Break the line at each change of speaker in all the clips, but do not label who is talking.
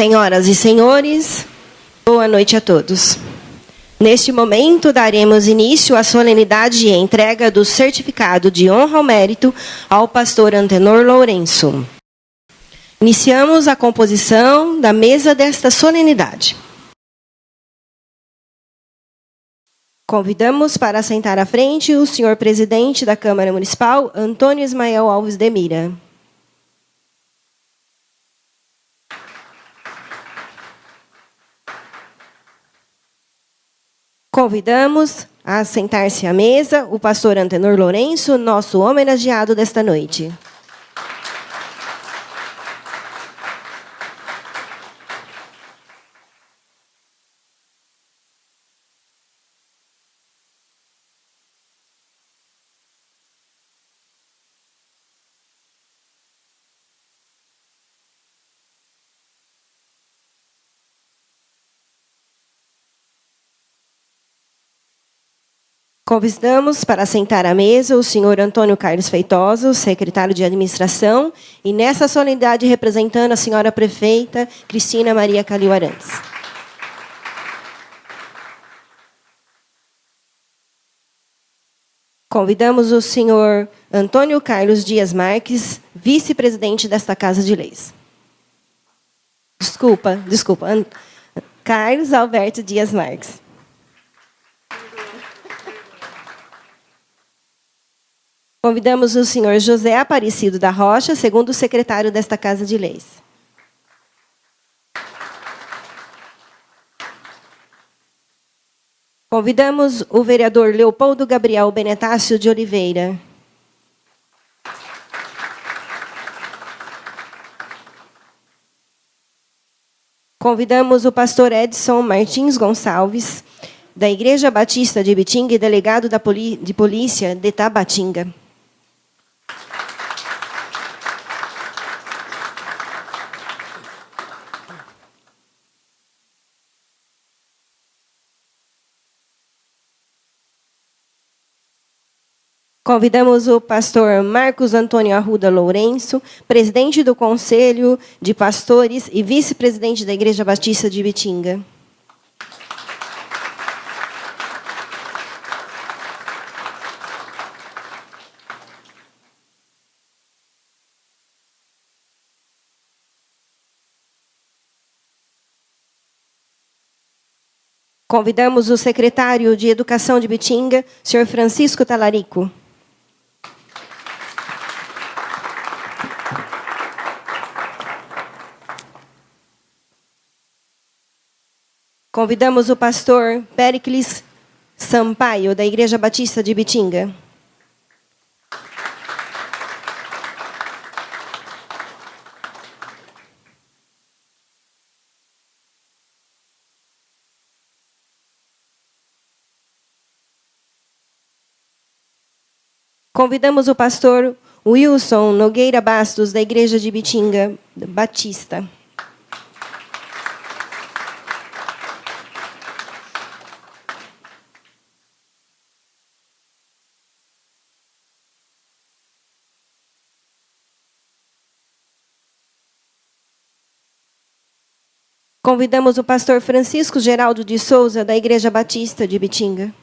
Senhoras e senhores, boa noite a todos. Neste momento, daremos início à solenidade e entrega do certificado de honra ao mérito ao pastor Antenor Lourenço. Iniciamos a composição da mesa desta solenidade. Convidamos para sentar à frente o senhor presidente da Câmara Municipal, Antônio Ismael Alves de Mira. Convidamos a sentar-se à mesa o pastor Antenor Lourenço, nosso homenageado desta noite. Convidamos para sentar à mesa o senhor Antônio Carlos Feitosa, secretário de Administração, e nessa solenidade representando a senhora prefeita Cristina Maria Calil Arantes. Convidamos o senhor Antônio Carlos Dias Marques, vice-presidente desta Casa de Leis. Desculpa. Carlos Alberto Dias Marques. Convidamos o senhor José Aparecido da Rocha, segundo secretário desta Casa de Leis. Convidamos o vereador Leopoldo Gabriel Benetácio de Oliveira. Convidamos o pastor Edson Martins Gonçalves, da Igreja Batista de Ibitinga e delegado de polícia de Tabatinga. Convidamos o pastor Marcos Antônio Arruda Lourenço, presidente do Conselho de Pastores e vice-presidente da Igreja Batista de Ibitinga. Convidamos o secretário de Educação de Ibitinga, senhor Francisco Talarico. Convidamos o pastor Péricles Sampaio, da Igreja Batista de Ibitinga. Convidamos o pastor Wilson Nogueira Bastos, da Igreja de Ibitinga Batista. Convidamos o pastor Francisco Geraldo de Souza, da Igreja Batista de Ibitinga.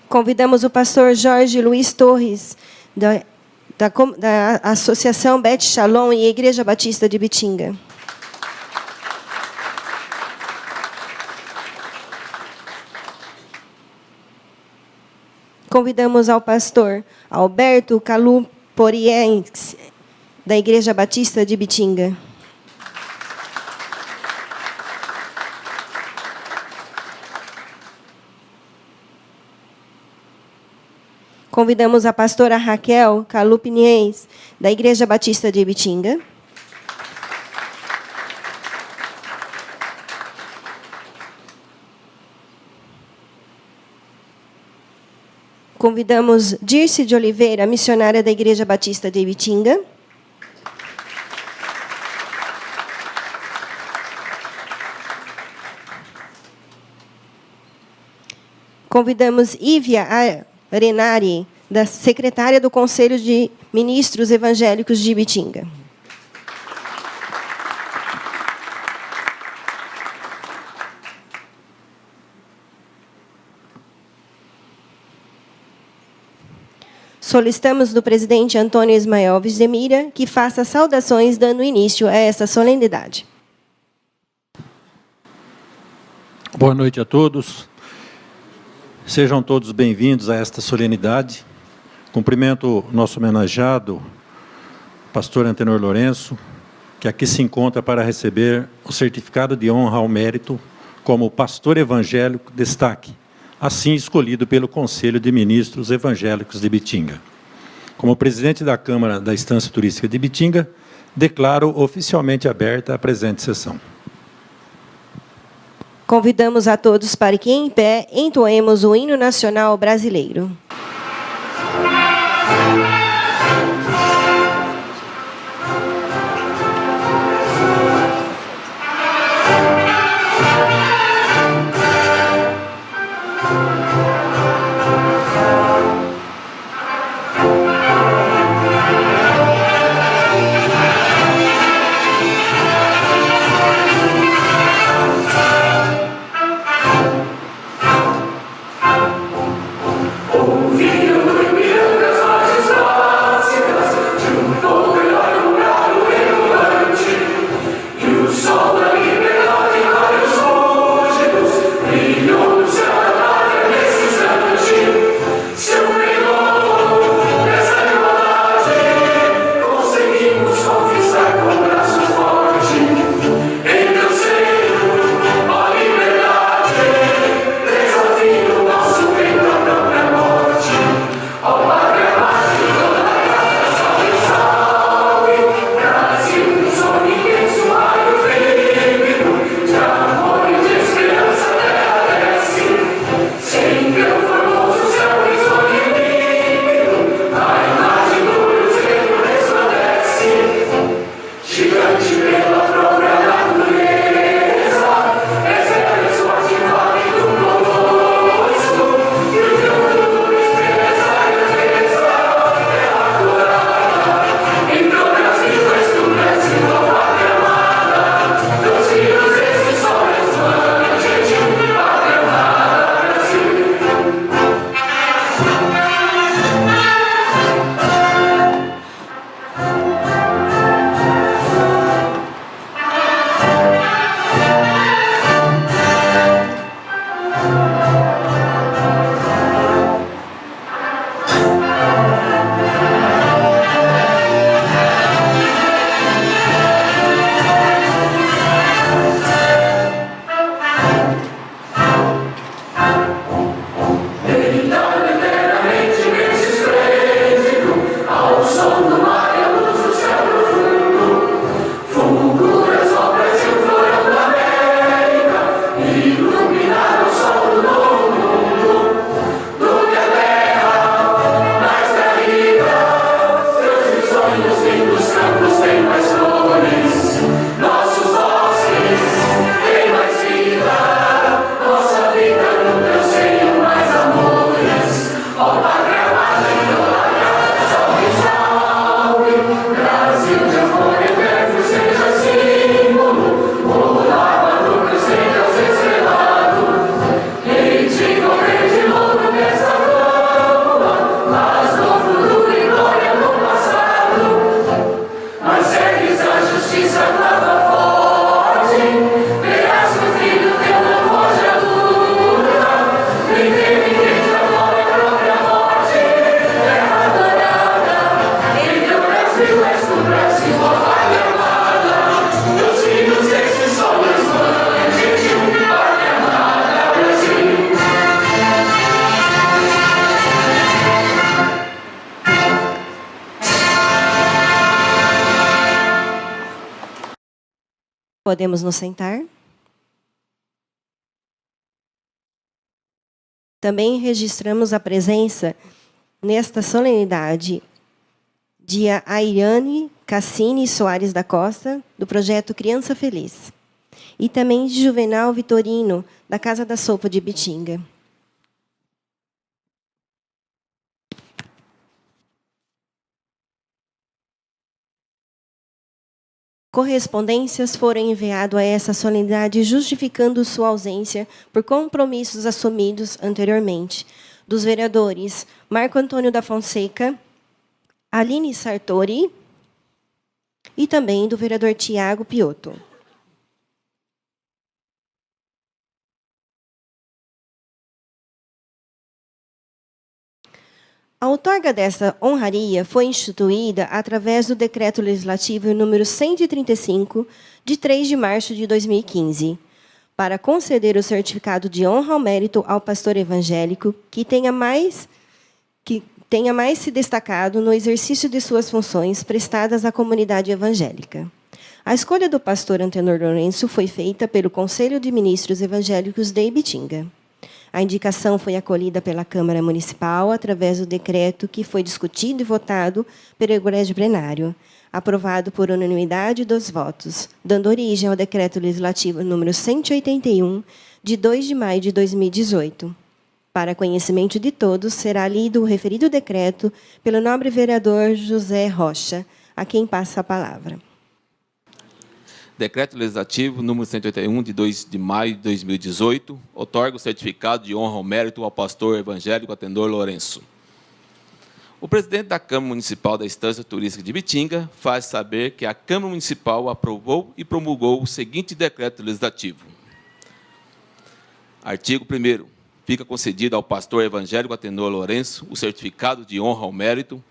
Convidamos o pastor Jorge Luiz Torres, da Associação Beth Shalom e Igreja Batista de Ibitinga. Convidamos ao pastor Alberto Caluporiense, da Igreja Batista de Ibitinga. Convidamos a pastora Raquel Calupiniens, da Igreja Batista de Ibitinga. Convidamos Dirce de Oliveira, missionária da Igreja Batista de Ibitinga. Convidamos Ívia Arenari, da secretária do Conselho de Ministros Evangélicos de Ibitinga. Solicitamos do presidente Antônio Ismael Vizemira que faça saudações dando início a esta solenidade.
Boa noite a todos. Sejam todos bem-vindos a esta solenidade. Cumprimento o nosso homenageado, pastor Antenor Lourenço, que aqui se encontra para receber o certificado de honra ao mérito como pastor evangélico destaque, assim escolhido pelo Conselho de Ministros Evangélicos de Ibitinga. Como presidente da Câmara da Estância Turística de Ibitinga, declaro oficialmente aberta a presente sessão.
Convidamos a todos para que, em pé, entoemos o hino nacional brasileiro. Podemos nos sentar. Também registramos a presença, nesta solenidade, de Airane Cassini Soares da Costa, do projeto Criança Feliz, e também de Juvenal Vitorino, da Casa da Sopa de Ibitinga. correspondências foram enviadas a essa solenidade justificando sua ausência por compromissos assumidos anteriormente dos vereadores Marco Antônio da Fonseca, Aline Sartori e também do vereador Tiago Piotto. A outorga desta honraria foi instituída através do Decreto Legislativo número 135, de 3 de março de 2015, para conceder o certificado de honra ao mérito ao pastor evangélico que tenha mais se destacado no exercício de suas funções prestadas à comunidade evangélica. A escolha do pastor Antenor Lourenço foi feita pelo Conselho de Ministros Evangélicos de Ibitinga. A indicação foi acolhida pela Câmara Municipal através do decreto que foi discutido e votado pelo Egresso Plenário, aprovado por unanimidade dos votos, dando origem ao Decreto Legislativo número 181, de 2 de maio de 2018. Para conhecimento de todos, será lido o referido decreto pelo nobre vereador José Rocha, a quem passa a palavra.
Decreto Legislativo número 181, de 2 de maio de 2018, outorga o certificado de honra ao mérito ao pastor evangélico Antenor Lourenço. O presidente da Câmara Municipal da Estância Turística de Ibitinga faz saber que a Câmara Municipal aprovou e promulgou o seguinte decreto legislativo. Artigo 1º. Fica concedido ao pastor evangélico Antenor Lourenço o certificado de honra ao mérito,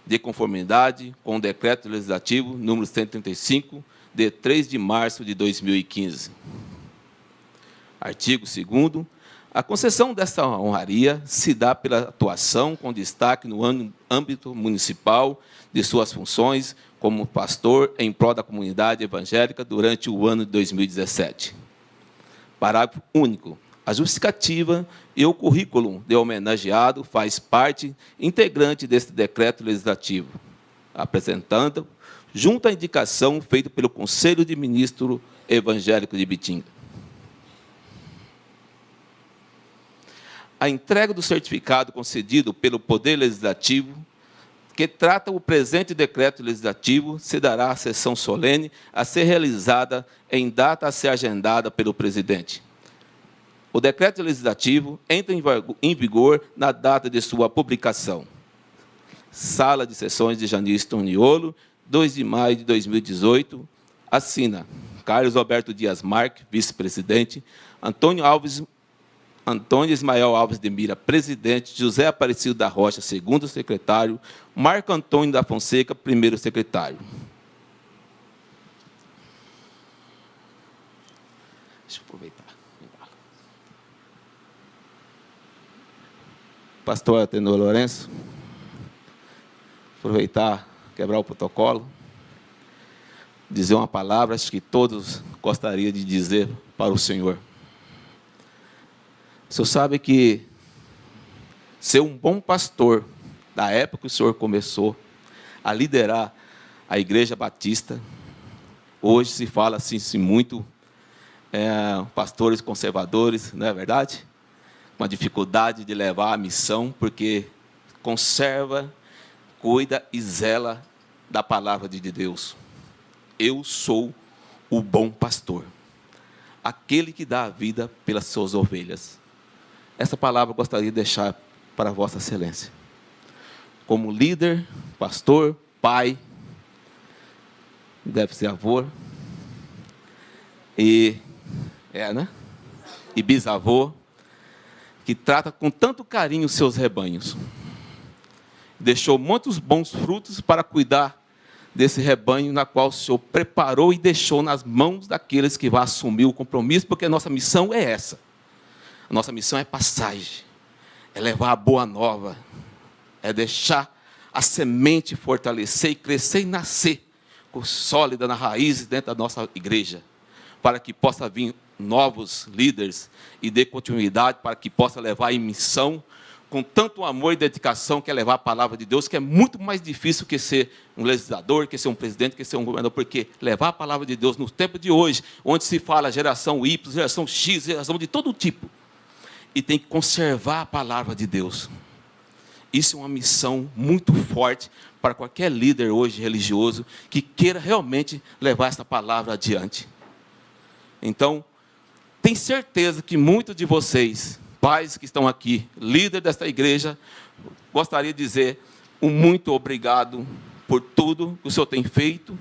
de conformidade com o decreto legislativo número 135, de 3 de março de 2015. Artigo 2º. A concessão desta honraria se dá pela atuação com destaque no âmbito municipal de suas funções como pastor em prol da comunidade evangélica durante o ano de 2017. Parágrafo único. A justificativa e o currículo de homenageado faz parte integrante deste decreto legislativo, apresentando junto à indicação feita pelo Conselho de Ministros Evangélico de Ibitinga. A entrega do certificado concedido pelo Poder Legislativo, que trata o presente decreto legislativo, se dará à sessão solene a ser realizada em data a ser agendada pelo presidente. O decreto legislativo entra em vigor na data de sua publicação. Sala de Sessões de Janice Torniolo, 2 de maio de 2018, assina Carlos Alberto Dias Marques, vice-presidente, Antônio Ismael Alves de Mira, presidente, José Aparecido da Rocha, segundo secretário, Marco Antônio da Fonseca, primeiro secretário. Deixa eu aproveitar. Pastor Antenor Lourenço, aproveitar, quebrar o protocolo, dizer uma palavra, acho que todos gostariam de dizer para o Senhor. O senhor sabe que ser um bom pastor, da época que o senhor começou a liderar a Igreja Batista, hoje se fala assim muito, pastores conservadores, não é verdade? Uma dificuldade de levar a missão, porque conserva, cuida e zela da palavra de Deus. Eu sou o bom pastor, aquele que dá a vida pelas suas ovelhas. Essa palavra eu gostaria de deixar para Vossa Excelência. Como líder, pastor, pai, deve ser avô, e bisavô, que trata com tanto carinho os seus rebanhos. Deixou muitos bons frutos para cuidar desse rebanho, na qual o Senhor preparou e deixou nas mãos daqueles que vão assumir o compromisso, porque a nossa missão é essa. A nossa missão é passagem, é levar a boa nova, é deixar a semente fortalecer e crescer e nascer sólida na raiz dentro da nossa igreja, para que possa vir novos líderes e dê continuidade, para que possa levar em missão com tanto amor e dedicação, que é levar a palavra de Deus, que é muito mais difícil que ser um legislador, que ser um presidente, que ser um governador, porque levar a palavra de Deus no tempo de hoje, onde se fala geração Y, geração X, geração de todo tipo, e tem que conservar a palavra de Deus. Isso é uma missão muito forte para qualquer líder hoje religioso que queira realmente levar essa palavra adiante. Então, tenho certeza que muitos de vocês, pais que estão aqui, líder desta igreja, gostaria de dizer um muito obrigado por tudo que o Senhor tem feito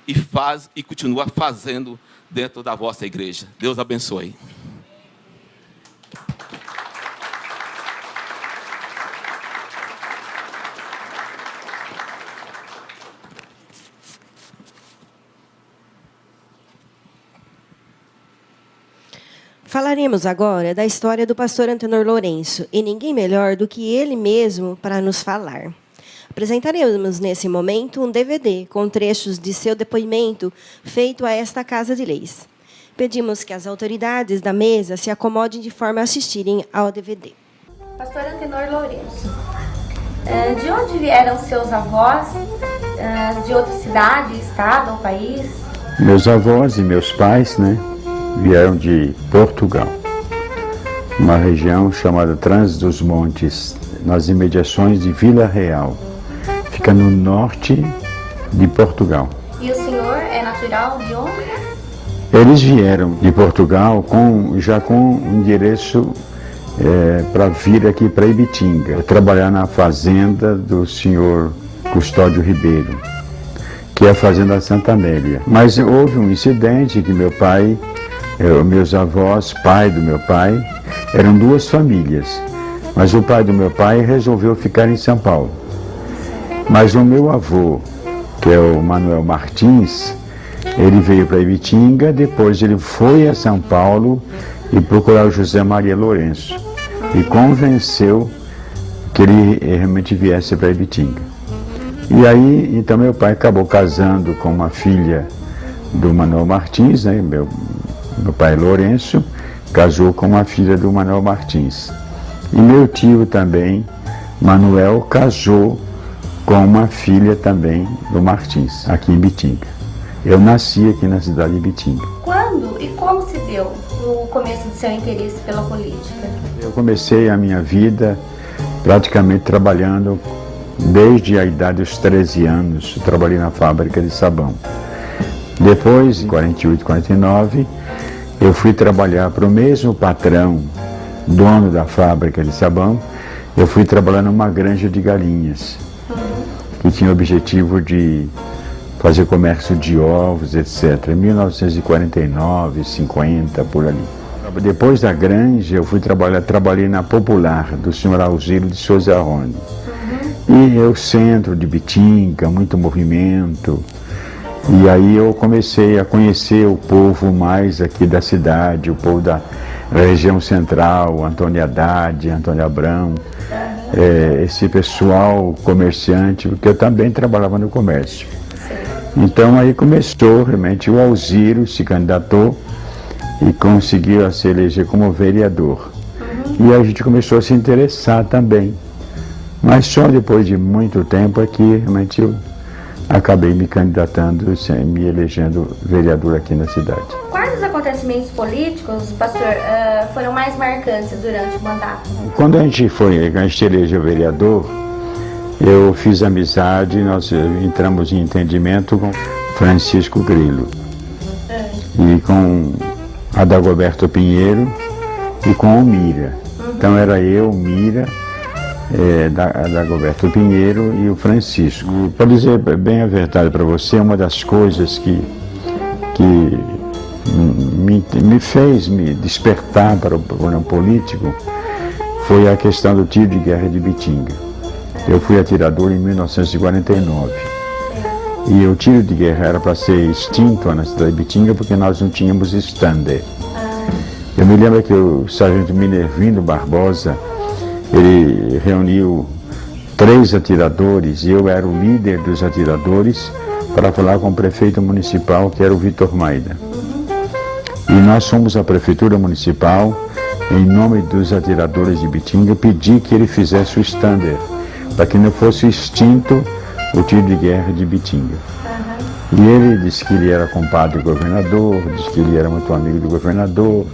e faz e continua fazendo dentro da vossa igreja. Deus abençoe.
Falaremos agora da história do pastor Antenor Lourenço, e ninguém melhor do que ele mesmo para nos falar. Apresentaremos nesse momento um DVD com trechos de seu depoimento feito a esta Casa de Leis. Pedimos que as autoridades da mesa se acomodem de forma a assistirem ao DVD.
Pastor Antenor Lourenço, de onde vieram seus avós? De outra cidade, estado ou país?
Meus avós e meus pais, vieram de Portugal, uma região chamada Trás-os-Montes, nas imediações de Vila Real. Fica no norte de Portugal.
E o senhor é natural de onde?
Eles vieram de Portugal já com endereço para vir aqui para Ibitinga, trabalhar na fazenda do senhor Custódio Ribeiro, que é a fazenda Santa Amélia. Mas houve um incidente que meu pai, meus avós, pai do meu pai, eram duas famílias. Mas o pai do meu pai resolveu ficar em São Paulo. Mas o meu avô, que é o Manuel Martins, ele veio para Ibitinga, depois ele foi a São Paulo e procurou o José Maria Lourenço. E convenceu que ele realmente viesse para Ibitinga. E aí, então meu pai acabou casando com uma filha do Manuel Martins, meu pai Lourenço, casou com uma filha do Manuel Martins. E meu tio também, Manuel, casou com uma filha também do Martins, aqui em Ibitinga. Eu nasci aqui na cidade de Ibitinga.
Quando e como se deu o começo do seu interesse pela política?
Eu comecei a minha vida praticamente trabalhando desde a idade dos 13 anos. Eu trabalhei na fábrica de sabão. Depois, em 48, 49, eu fui trabalhar para o mesmo patrão, dono da fábrica de sabão. Eu fui trabalhar numa granja de galinhas, que tinha o objetivo de fazer comércio de ovos, etc. Em 1949, 50, por ali. Depois da granja, eu fui trabalhei na Popular, do senhor Alziro de Souza Rony. E o centro de Ibitinga, muito movimento. E aí eu comecei a conhecer o povo mais aqui da cidade, o povo da região central, Antônio Haddad, Antônio Abrão, esse pessoal comerciante, porque eu também trabalhava no comércio. Então aí começou realmente, o Alziro se candidatou e conseguiu se eleger como vereador. E a gente começou a se interessar também. Mas só depois de muito tempo é que realmente eu acabei me candidatando, me elegendo vereador aqui na cidade.
Quais os acontecimentos políticos, pastor, foram mais marcantes durante o mandato?
Quando a gente elegeu vereador, eu fiz amizade, nós entramos em entendimento com Francisco Grilo e com Adagoberto Pinheiro e com o Mira. Então era eu, Mira, Adagoberto Pinheiro e o Francisco. Para dizer bem a verdade para você, uma das coisas que me fez me despertar para o programa político foi a questão do tiro de guerra de Ibitinga. Eu fui atirador em 1949 e o tiro de guerra era para ser extinto na cidade de Ibitinga porque nós não tínhamos stander. Eu me lembro que o sargento Minervino Barbosa, ele reuniu 3 atiradores e eu era o líder dos atiradores para falar com o prefeito municipal, que era o Vitor Maida. E nós fomos à prefeitura municipal, em nome dos atiradores de Ibitinga, pedir que ele fizesse o stander, para que não fosse extinto o tiro de guerra de Ibitinga. E ele disse que ele era compadre do governador, disse que ele era muito amigo do governador,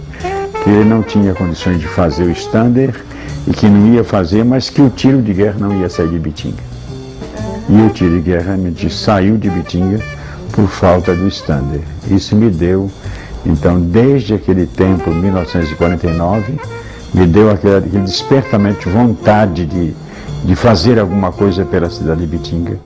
que ele não tinha condições de fazer o stander e que não ia fazer, mas que o tiro de guerra não ia sair de Ibitinga. e o tiro de guerra realmente saiu de Ibitinga por falta do stander. Isso me deu, então, desde aquele tempo, 1949, me deu aquele despertamento de vontade de fazer alguma coisa pela cidade de Ibitinga.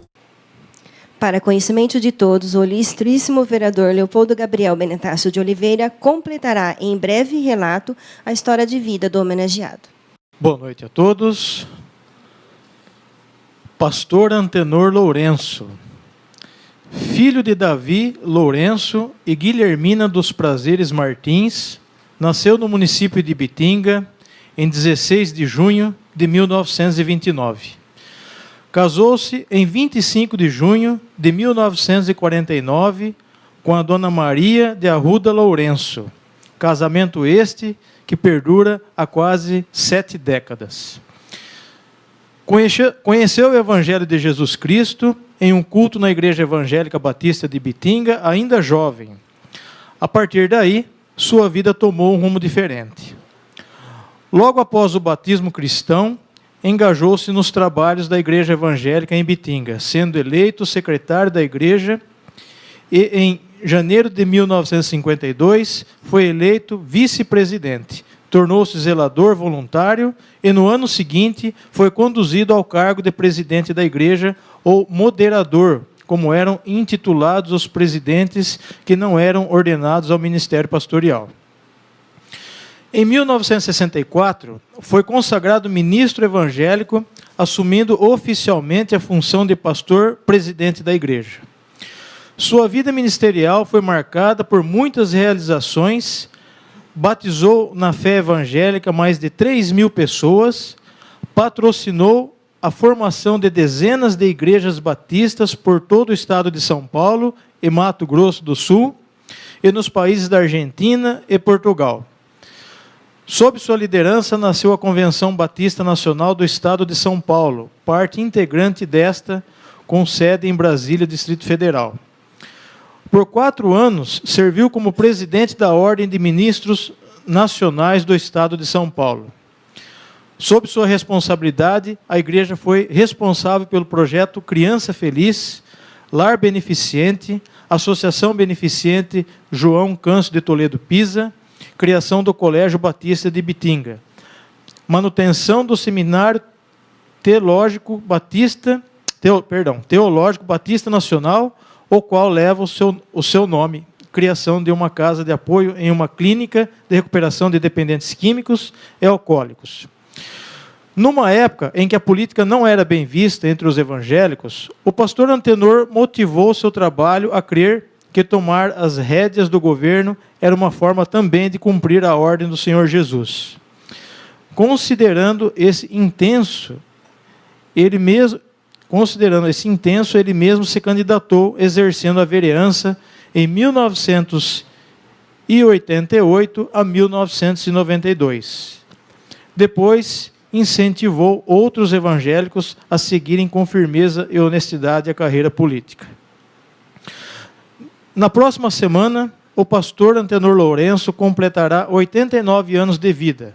Para conhecimento de todos, o ilustríssimo vereador Leopoldo Gabriel Benetácio de Oliveira completará em breve relato a história de vida do homenageado.
Boa noite a todos. Pastor Antenor Lourenço, filho de Davi Lourenço e Guilhermina dos Prazeres Martins, nasceu no município de Ibitinga em 16 de junho de 1929. Casou-se em 25 de junho de 1949 com a dona Maria de Arruda Lourenço. Casamento este que perdura há quase 7 décadas. Conheceu o Evangelho de Jesus Cristo em um culto na Igreja Evangélica Batista de Ibitinga, ainda jovem. A partir daí, sua vida tomou um rumo diferente. Logo após o batismo cristão, engajou-se nos trabalhos da Igreja Evangélica em Ibitinga, sendo eleito secretário da Igreja e, em janeiro de 1952, foi eleito vice-presidente. Tornou-se zelador voluntário e, no ano seguinte, foi conduzido ao cargo de presidente da Igreja, ou moderador, como eram intitulados os presidentes que não eram ordenados ao ministério pastoral. Em 1964, foi consagrado ministro evangélico, assumindo oficialmente a função de pastor-presidente da igreja. Sua vida ministerial foi marcada por muitas realizações, batizou na fé evangélica mais de 3.000 pessoas, patrocinou a formação de dezenas de igrejas batistas por todo o estado de São Paulo e Mato Grosso do Sul, e nos países da Argentina e Portugal. Sob sua liderança, nasceu a Convenção Batista Nacional do Estado de São Paulo, parte integrante desta, com sede em Brasília, Distrito Federal. Por 4 anos, serviu como presidente da Ordem de Ministros Nacionais do Estado de São Paulo. Sob sua responsabilidade, a igreja foi responsável pelo projeto Criança Feliz, Lar Beneficente, Associação Beneficente João Câncio de Toledo Pisa, criação do Colégio Batista de Ibitinga, manutenção do Seminário Teológico Batista Nacional, o qual leva o seu nome, criação de uma casa de apoio em uma clínica de recuperação de dependentes químicos e alcoólicos. Numa época em que a política não era bem vista entre os evangélicos, o pastor Antenor motivou seu trabalho a crer que tomar as rédeas do governo era uma forma também de cumprir a ordem do Senhor Jesus. Considerando esse intenso, ele mesmo se candidatou, exercendo a vereança em 1988 a 1992. Depois, incentivou outros evangélicos a seguirem com firmeza e honestidade a carreira política. Na próxima semana, o pastor Antenor Lourenço completará 89 anos de vida.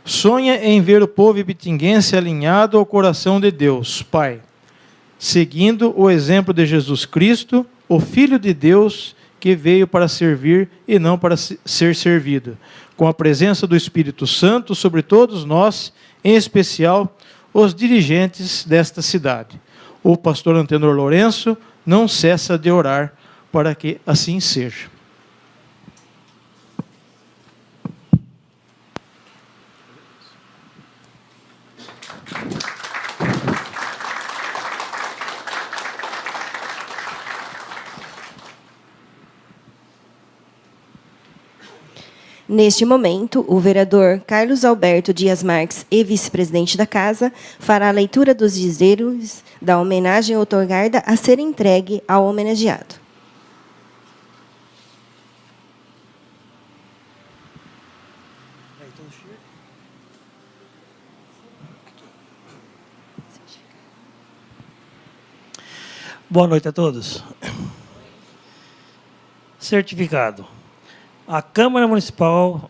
Sonha em ver o povo ibitinguense alinhado ao coração de Deus, Pai, seguindo o exemplo de Jesus Cristo, o Filho de Deus, que veio para servir e não para ser servido, com a presença do Espírito Santo sobre todos nós, em especial os dirigentes desta cidade. O pastor Antenor Lourenço não cessa de orar para que assim seja.
Neste momento, o vereador Carlos Alberto Dias Marques, e vice-presidente da Casa, fará a leitura dos dizeres da homenagem outorgada a ser entregue ao homenageado.
Boa noite a todos. Certificado. A Câmara Municipal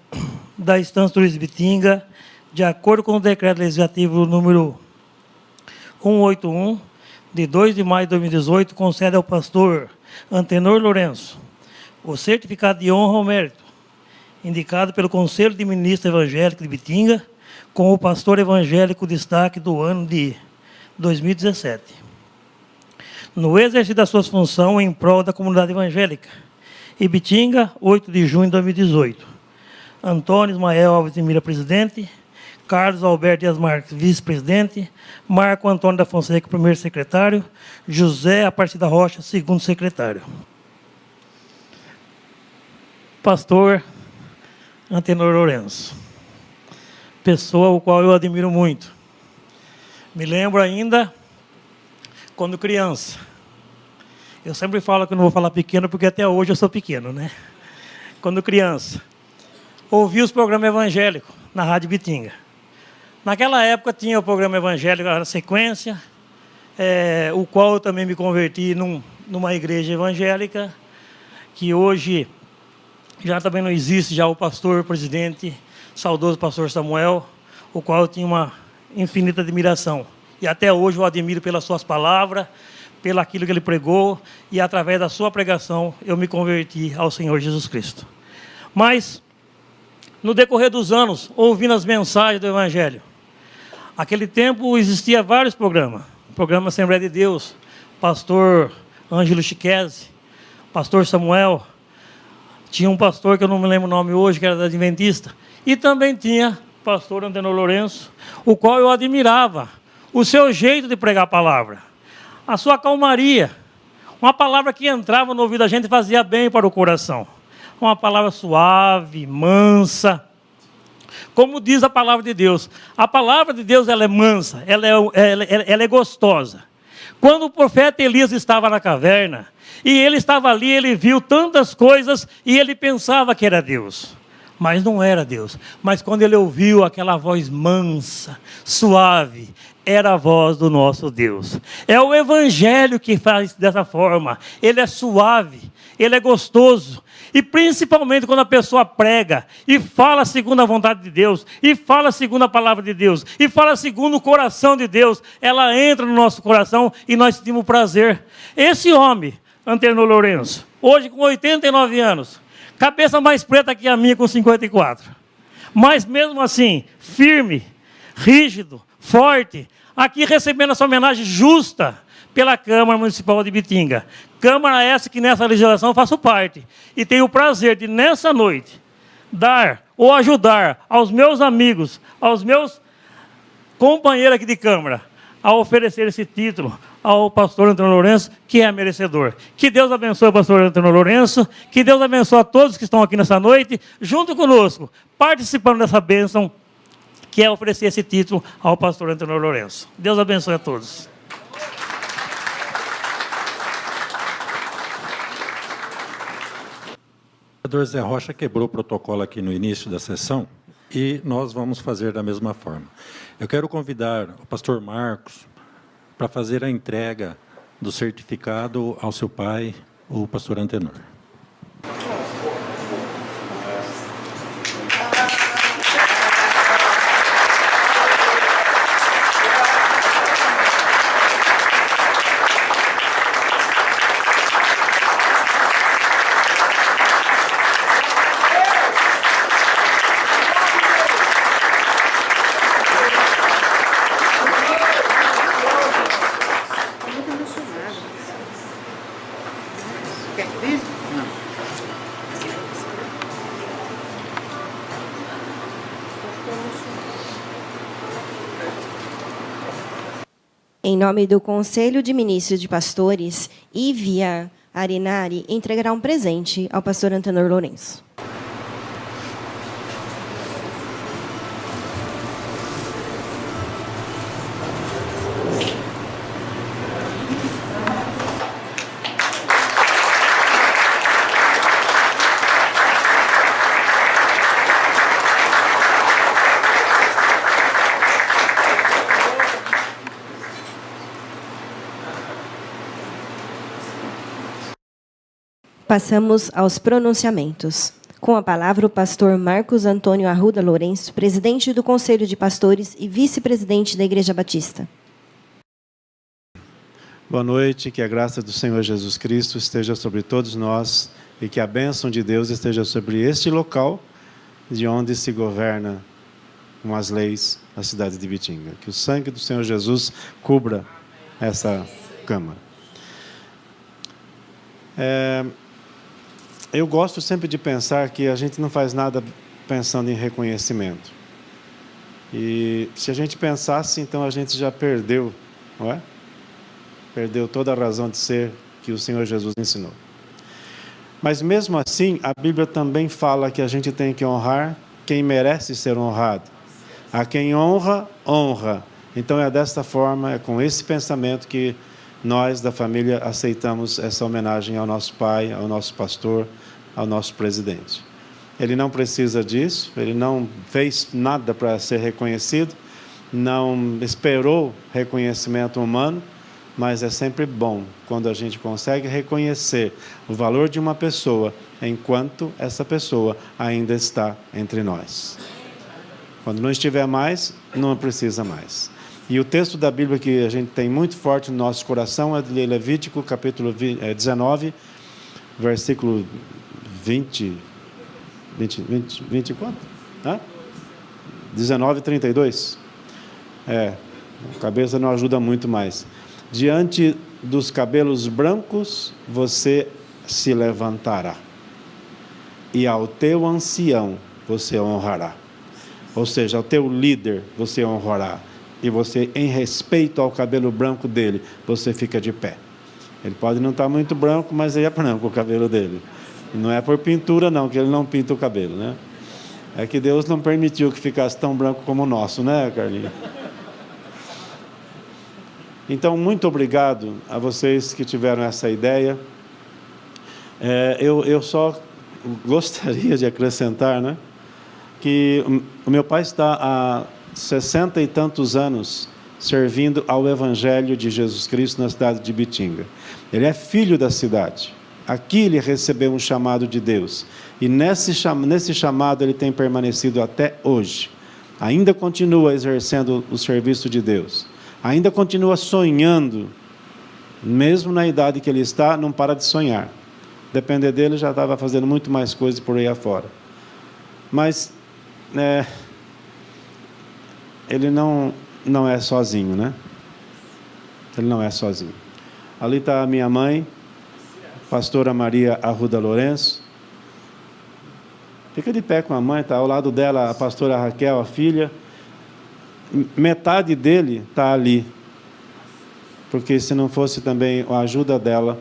da Estância Turística de Ibitinga, de acordo com o decreto legislativo número 181, de 2 de maio de 2018, concede ao pastor Antenor Lourenço o certificado de honra ao mérito, indicado pelo Conselho de Ministros Evangélicos de Bitinga, com o pastor evangélico destaque do ano de 2017. No exercício das suas funções em prol da comunidade evangélica, Ibitinga, 8 de junho de 2018. Antônio Ismael Alves de Mira, presidente. Carlos Alberto Dias Marques, vice-presidente. Marco Antônio da Fonseca, primeiro secretário. José Aparecida Rocha, segundo secretário. Pastor Antenor Lourenço, pessoa o qual eu admiro muito. Me lembro ainda, quando criança, eu sempre falo que eu não vou falar pequeno, porque até hoje eu sou pequeno, né? Quando criança, ouvi os programas evangélicos na Rádio Bitinga. Naquela época tinha o programa evangélico, a sequência, o qual eu também me converti numa igreja evangélica, que hoje já também não existe, já o pastor presidente, saudoso pastor Samuel, o qual eu tinha uma infinita admiração. E até hoje eu admiro pelas suas palavras, pelo aquilo que ele pregou, e através da sua pregação eu me converti ao Senhor Jesus Cristo. Mas, no decorrer dos anos, ouvindo as mensagens do Evangelho, naquele tempo existia vários programas. O programa Assembleia de Deus, pastor Ângelo Chiquese, pastor Samuel, tinha um pastor que eu não me lembro o nome hoje, que era da Adventista, e também tinha o pastor Antenor Lourenço, o qual eu admirava, o seu jeito de pregar a palavra, a sua calmaria, uma palavra que entrava no ouvido da gente e fazia bem para o coração, uma palavra suave, mansa, como diz a palavra de Deus. A palavra de Deus ela é mansa, ela é gostosa. Quando o profeta Elias estava na caverna, e ele estava ali, ele viu tantas coisas, e ele pensava que era Deus. Mas não era Deus. Mas quando ele ouviu aquela voz mansa, suave, era a voz do nosso Deus. É o Evangelho que faz dessa forma. Ele é suave, ele é gostoso. E principalmente quando a pessoa prega e fala segundo a vontade de Deus, e fala segundo a palavra de Deus, e fala segundo o coração de Deus, ela entra no nosso coração e nós sentimos prazer. Esse homem, Antenor Lourenço, hoje com 89 anos, cabeça mais preta que a minha com 54. Mas mesmo assim, firme, rígido, forte, aqui recebendo essa homenagem justa pela Câmara Municipal de Bitinga. Câmara essa que nessa legislação eu faço parte. E tenho o prazer de, nessa noite, dar ou ajudar aos meus amigos, aos meus companheiros aqui de Câmara, a oferecer esse título ao pastor Antenor Lourenço, que é merecedor. Que Deus abençoe o pastor Antenor Lourenço, que Deus abençoe a todos que estão aqui nessa noite, junto conosco, participando dessa bênção, que é oferecer esse título ao pastor Antenor Lourenço. Deus abençoe a todos.
O vereador Zé Rocha quebrou o protocolo aqui no início da sessão e nós vamos fazer da mesma forma. Eu quero convidar o pastor Marcos para fazer a entrega do certificado ao seu pai, o pastor Antenor.
Em nome do Conselho de Ministros de Pastores, Ivia Arinari entregará um presente ao pastor Antenor Lourenço. Passamos aos pronunciamentos. Com a palavra, o pastor Marcos Antônio Arruda Lourenço, presidente do Conselho de Pastores e vice-presidente da Igreja Batista.
Boa noite, que a graça do Senhor Jesus Cristo esteja sobre todos nós e que a bênção de Deus esteja sobre este local de onde se governa com as leis da cidade de Ibitinga. Que o sangue do Senhor Jesus cubra essa Câmara. Eu gosto sempre de pensar que a gente não faz nada pensando em reconhecimento. E se a gente pensasse, então a gente já perdeu, não é? Perdeu toda a razão de ser que o Senhor Jesus ensinou. Mas mesmo assim, a Bíblia também fala que a gente tem que honrar quem merece ser honrado. A quem honra, honra. Então é desta forma, é com esse pensamento que nós da família aceitamos essa homenagem ao nosso pai, ao nosso pastor, ao nosso presidente. Ele não precisa disso, ele não fez nada para ser reconhecido, não esperou reconhecimento humano, mas é sempre bom quando a gente consegue reconhecer o valor de uma pessoa enquanto essa pessoa ainda está entre nós. Quando não estiver mais, não precisa mais. E o texto da Bíblia que a gente tem muito forte no nosso coração é de Levítico, capítulo 19, versículo 20 quanto? 19 e 32. A cabeça não ajuda muito mais. Diante dos cabelos brancos você se levantará, e ao teu ancião você honrará. Ou seja, ao teu líder você honrará. E você, em respeito ao cabelo branco dele, você fica de pé. Ele pode não estar muito branco, mas é branco o cabelo dele. Não é por pintura, não, que ele não pinta o cabelo, né? É que Deus não permitiu que ficasse tão branco como o nosso, né, Carlinhos? Então, muito obrigado a vocês que tiveram essa ideia. Eu só gostaria de acrescentar, né, que o meu pai está há 60 e tantos anos servindo ao Evangelho de Jesus Cristo na cidade de Ibitinga. Ele é filho da cidade. Aqui ele recebeu um chamado de Deus. E nesse chamado ele tem permanecido até hoje. Ainda continua exercendo o serviço de Deus. Ainda continua sonhando. Mesmo na idade que ele está, não para de sonhar. Depender dele, já estava fazendo muito mais coisas por aí afora. Mas ele não é sozinho, né? Ele não é sozinho. Ali está a minha mãe, pastora Maria Arruda Lourenço. Fica de pé com a mãe, está ao lado dela a pastora Raquel, a filha. Metade dele está ali. Porque se não fosse também a ajuda dela,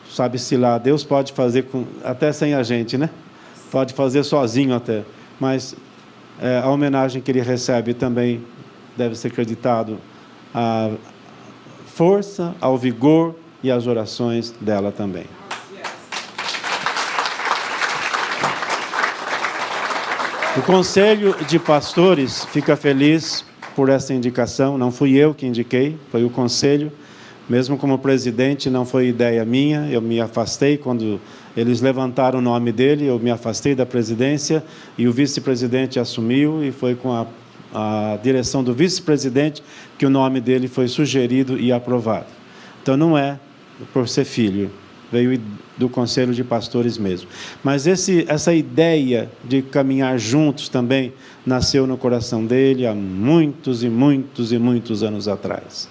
sabe-se lá, Deus pode fazer até sem a gente, né? Pode fazer sozinho até. Mas a homenagem que ele recebe também deve ser acreditado à força, ao vigor e às orações dela também. O Conselho de Pastores fica feliz por essa indicação. Não fui eu que indiquei, foi o Conselho. Mesmo como presidente, não foi ideia minha. Eu me afastei quando eles levantaram o nome dele, eu me afastei da presidência e o vice-presidente assumiu, e foi com a direção do vice-presidente que o nome dele foi sugerido e aprovado. Então, não é por ser filho, veio do Conselho de Pastores mesmo. Mas essa ideia de caminhar juntos também nasceu no coração dele há muitos e muitos e muitos anos atrás.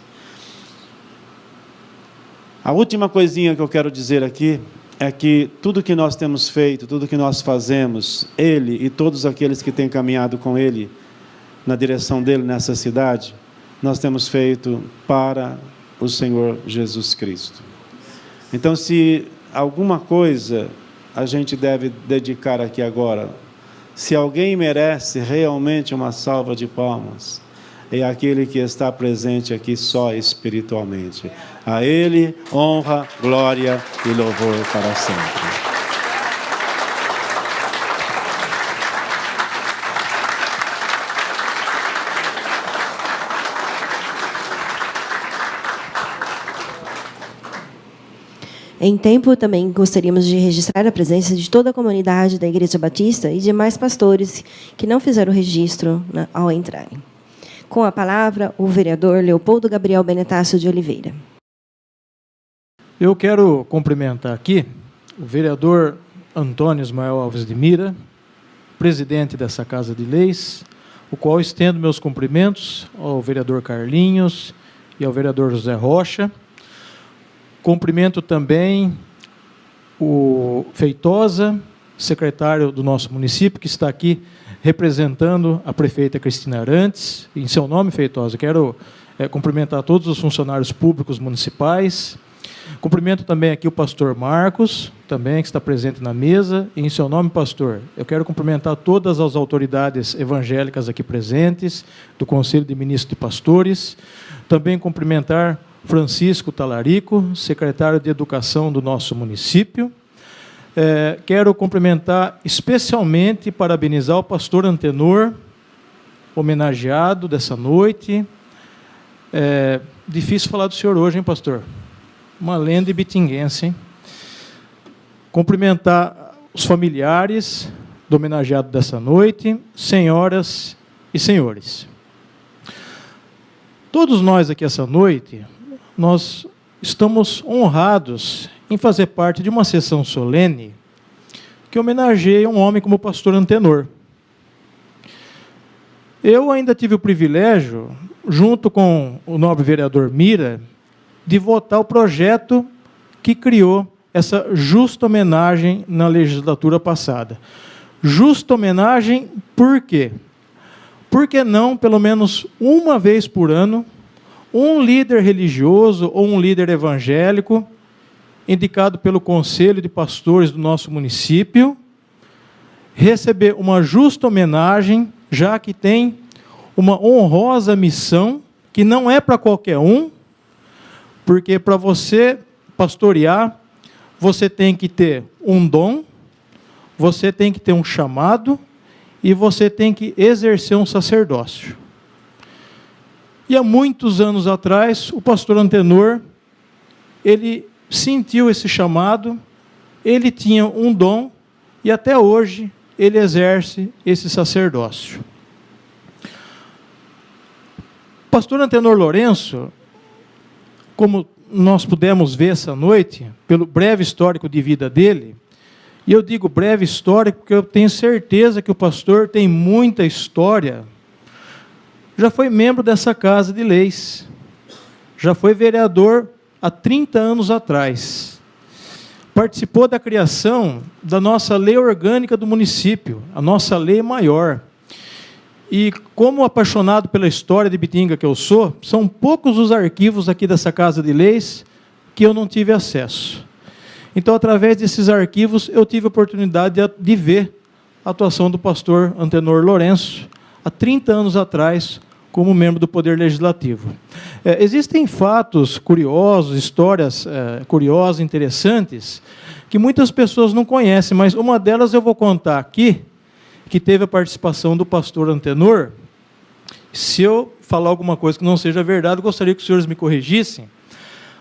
A última coisinha que eu quero dizer aqui é que tudo que nós temos feito, tudo que nós fazemos, ele e todos aqueles que têm caminhado com ele, na direção dele nessa cidade, nós temos feito para o Senhor Jesus Cristo. Então, se alguma coisa a gente deve dedicar aqui agora, se alguém merece realmente uma salva de palmas, é aquele que está presente aqui só espiritualmente. A Ele honra, glória e louvor para sempre.
Em tempo, também gostaríamos de registrar a presença de toda a comunidade da Igreja Batista e demais pastores que não fizeram o registro ao entrarem. Com a palavra, o vereador Leopoldo Gabriel Benetácio de Oliveira.
Eu quero cumprimentar aqui o vereador Antônio Ismael Alves de Mira, presidente dessa Casa de Leis, o qual estendo meus cumprimentos ao vereador Carlinhos e ao vereador José Rocha. Cumprimento também o Feitosa, secretário do nosso município, que está aqui representando a prefeita Cristina Arantes. Em seu nome, Feitosa, quero cumprimentar todos os funcionários públicos municipais. Cumprimento também aqui o pastor Marcos, também que está presente na mesa. E em seu nome, pastor, eu quero cumprimentar todas as autoridades evangélicas aqui presentes, do Conselho de Ministros e Pastores. Também cumprimentar Francisco Talarico, secretário de Educação do nosso município. Quero cumprimentar especialmente e parabenizar o pastor Antenor, homenageado dessa noite. Difícil falar do senhor hoje, hein, pastor? Uma lenda ibitinguense, hein? Cumprimentar os familiares do homenageado dessa noite, senhoras e senhores. Todos nós aqui essa noite, nós estamos honrados em fazer parte de uma sessão solene que homenageia um homem como o pastor Antenor. Eu ainda tive o privilégio, junto com o nobre vereador Mira, de votar o projeto que criou essa justa homenagem na legislatura passada. Justa homenagem por quê? Por que não, pelo menos uma vez por ano, um líder religioso ou um líder evangélico, indicado pelo Conselho de Pastores do nosso município, receber uma justa homenagem, já que tem uma honrosa missão, que não é para qualquer um, porque para você pastorear, você tem que ter um dom, você tem que ter um chamado, e você tem que exercer um sacerdócio. E há muitos anos atrás, o pastor Antenor, ele sentiu esse chamado, ele tinha um dom, e até hoje ele exerce esse sacerdócio. O pastor Antenor Lourenço, como nós pudemos ver essa noite, pelo breve histórico de vida dele, e eu digo breve histórico porque eu tenho certeza que o pastor tem muita história, já foi membro dessa Casa de Leis, já foi vereador há 30 anos atrás, participou da criação da nossa lei orgânica do município, a nossa lei maior. E como apaixonado pela história de Ibitinga que eu sou, são poucos os arquivos aqui dessa Casa de Leis que eu não tive acesso. Então, através desses arquivos, eu tive a oportunidade de ver a atuação do pastor Antenor Lourenço, há 30 anos atrás, como membro do Poder Legislativo. Existem fatos curiosos, histórias curiosas, interessantes, que muitas pessoas não conhecem, mas uma delas eu vou contar aqui, que teve a participação do pastor Antenor. Se eu falar alguma coisa que não seja verdade, eu gostaria que os senhores me corrigissem.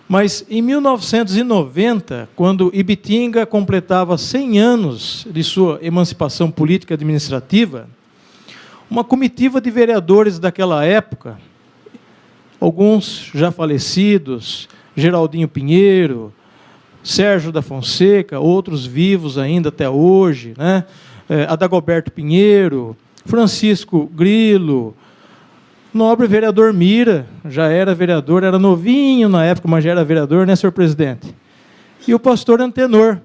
Mas em 1990, quando Ibitinga completava 100 anos de sua emancipação política e administrativa, uma comitiva de vereadores daquela época, alguns já falecidos, Geraldinho Pinheiro, Sérgio da Fonseca, outros vivos ainda até hoje, né? Adagoberto Pinheiro, Francisco Grilo, nobre vereador Mira, já era vereador, era novinho na época, mas já era vereador, né, senhor presidente? E o pastor Antenor.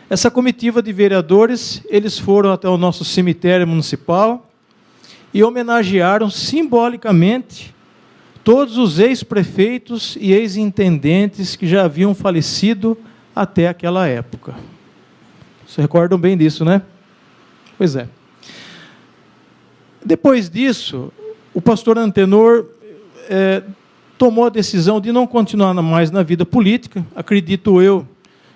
Essa comitiva de vereadores, eles foram até o nosso cemitério municipal e homenagearam simbolicamente todos os ex-prefeitos e ex-intendentes que já haviam falecido até aquela época. Vocês recordam bem disso, né? Pois é. Depois disso, o pastor Antenor tomou a decisão de não continuar mais na vida política. Acredito eu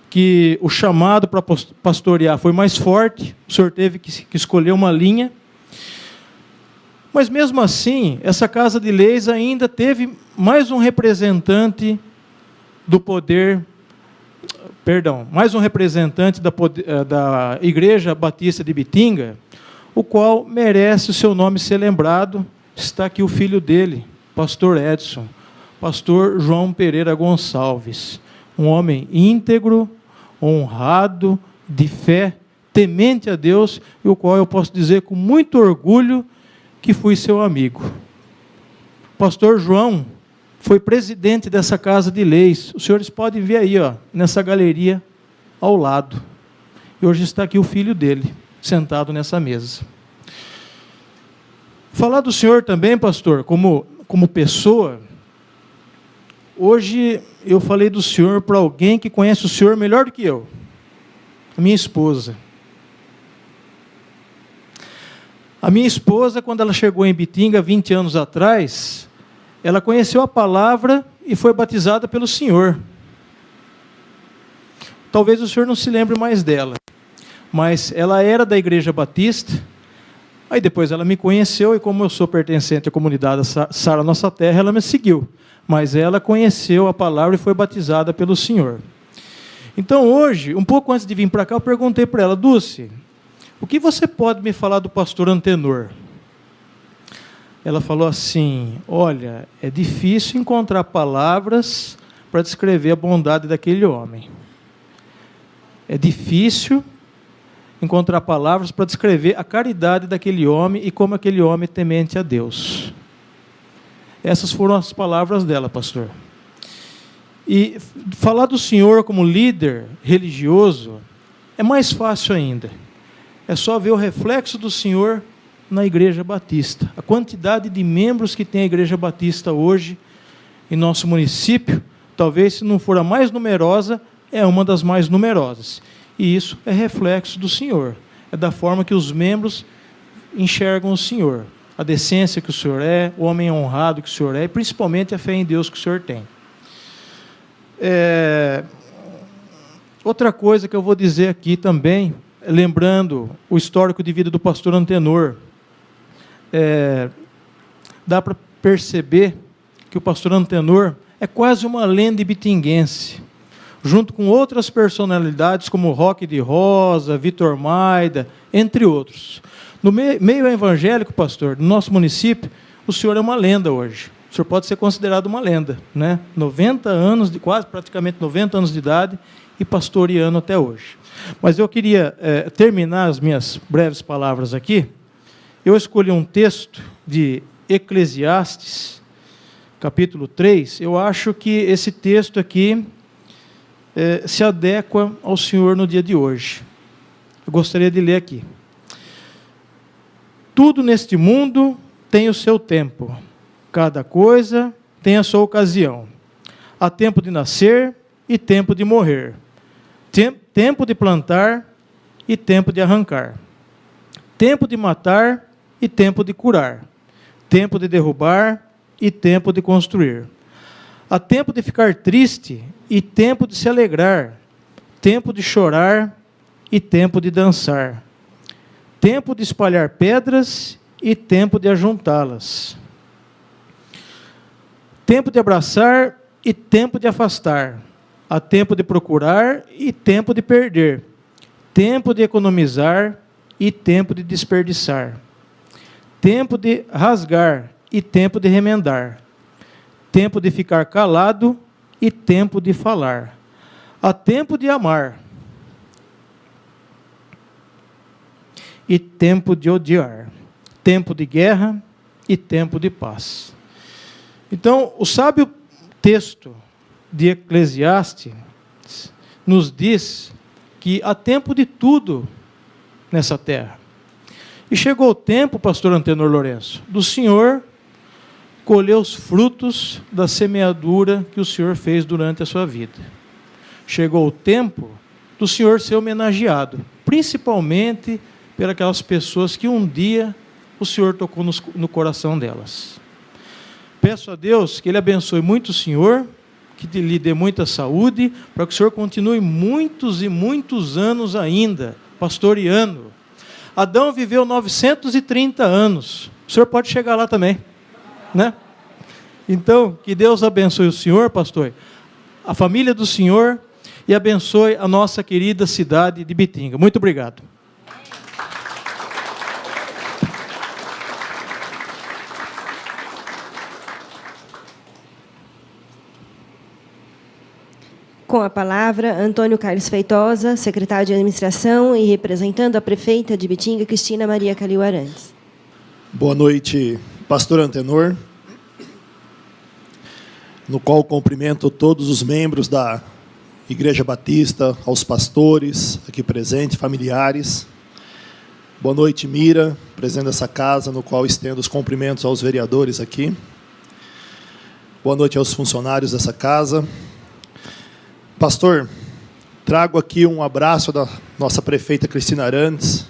que o chamado para pastorear foi mais forte, o senhor teve que escolher uma linha. Mas, mesmo assim, essa Casa de Leis ainda teve mais um representante do poder, mais um representante da Igreja Batista de Ibitinga, o qual merece o seu nome ser lembrado. Está aqui o filho dele, pastor Edson, pastor João Pereira Gonçalves, um homem íntegro, honrado, de fé, temente a Deus, e o qual eu posso dizer com muito orgulho que fui seu amigo. O pastor João foi presidente dessa casa de leis. Os senhores podem ver aí, ó, nessa galeria ao lado. E hoje está aqui o filho dele, sentado nessa mesa. Falar do senhor também, pastor, como pessoa. Hoje eu falei do senhor para alguém que conhece o senhor melhor do que eu. A minha esposa. A minha esposa, quando ela chegou em Bitinga, 20 anos atrás, ela conheceu a palavra e foi batizada pelo senhor. Talvez o senhor não se lembre mais dela, mas ela era da Igreja Batista. Aí depois ela me conheceu, e como eu sou pertencente à comunidade Sara Nossa Terra, ela me seguiu. Mas ela conheceu a palavra e foi batizada pelo senhor. Então hoje, um pouco antes de vir para cá, eu perguntei para ela: Dulce, o que você pode me falar do pastor Antenor? Ela falou assim: olha, é difícil encontrar palavras para descrever a bondade daquele homem. É difícil encontrar palavras para descrever a caridade daquele homem e como aquele homem é temente a Deus. Essas foram as palavras dela, pastor. E falar do senhor como líder religioso é mais fácil ainda. É só ver o reflexo do senhor na Igreja Batista. A quantidade de membros que tem a Igreja Batista hoje em nosso município, talvez, se não for a mais numerosa, é uma das mais numerosas. E isso é reflexo do senhor. É da forma que os membros enxergam o senhor. A decência que o senhor é, o homem honrado que o senhor é, e principalmente a fé em Deus que o senhor tem. Outra coisa que eu vou dizer aqui também, lembrando o histórico de vida do pastor Antenor, dá para perceber que o pastor Antenor é quase uma lenda bitinguense, junto com outras personalidades como Roque de Rosa, Vitor Maida, entre outros. No meio evangélico, pastor, no nosso município, o senhor é uma lenda hoje. O senhor pode ser considerado uma lenda, né? 90 anos, quase praticamente 90 anos de idade, e pastoreando até hoje. Mas eu queria terminar as minhas breves palavras aqui. Eu escolhi um texto de Eclesiastes, capítulo 3. Eu acho que esse texto aqui se adequa ao senhor no dia de hoje. Eu gostaria de ler aqui. Tudo neste mundo tem o seu tempo. Cada coisa tem a sua ocasião. Há tempo de nascer e tempo de morrer. Tempo de plantar e tempo de arrancar. Tempo de matar e tempo de curar. Tempo de derrubar e tempo de construir. Há tempo de ficar triste e tempo de se alegrar. Tempo de chorar e tempo de dançar. Tempo de espalhar pedras e tempo de ajuntá-las. Tempo de abraçar e tempo de afastar. Há tempo de procurar e tempo de perder. Tempo de economizar e tempo de desperdiçar. Tempo de rasgar e tempo de remendar. Tempo de ficar calado e tempo de falar. Há tempo de amar e tempo de odiar. Tempo de guerra e tempo de paz. Então, o sábio texto de Eclesiastes nos diz que há tempo de tudo nessa terra. E chegou o tempo, pastor Antenor Lourenço, do senhor colher os frutos da semeadura que o senhor fez durante a sua vida. Chegou o tempo do senhor ser homenageado, principalmente pelas pessoas que um dia o senhor tocou no coração delas. Peço a Deus que Ele abençoe muito o senhor, que lhe dê muita saúde, para que o senhor continue muitos e muitos anos ainda pastoreando. Adão viveu 930 anos. O senhor pode chegar lá também, né? Então, que Deus abençoe o senhor, pastor, a família do senhor, e abençoe a nossa querida cidade de Bitinga. Muito obrigado.
Com a palavra, Antônio Carlos Feitosa, secretário de Administração e representando a prefeita de Ibitinga, Cristina Maria Calil Arantes.
Boa noite, pastor Antenor, no qual cumprimento todos os membros da Igreja Batista, aos pastores aqui presentes, familiares. Boa noite, Mira, presidente dessa casa, no qual estendo os cumprimentos aos vereadores aqui. Boa noite aos funcionários dessa casa. Pastor, trago aqui um abraço da nossa prefeita Cristina Arantes,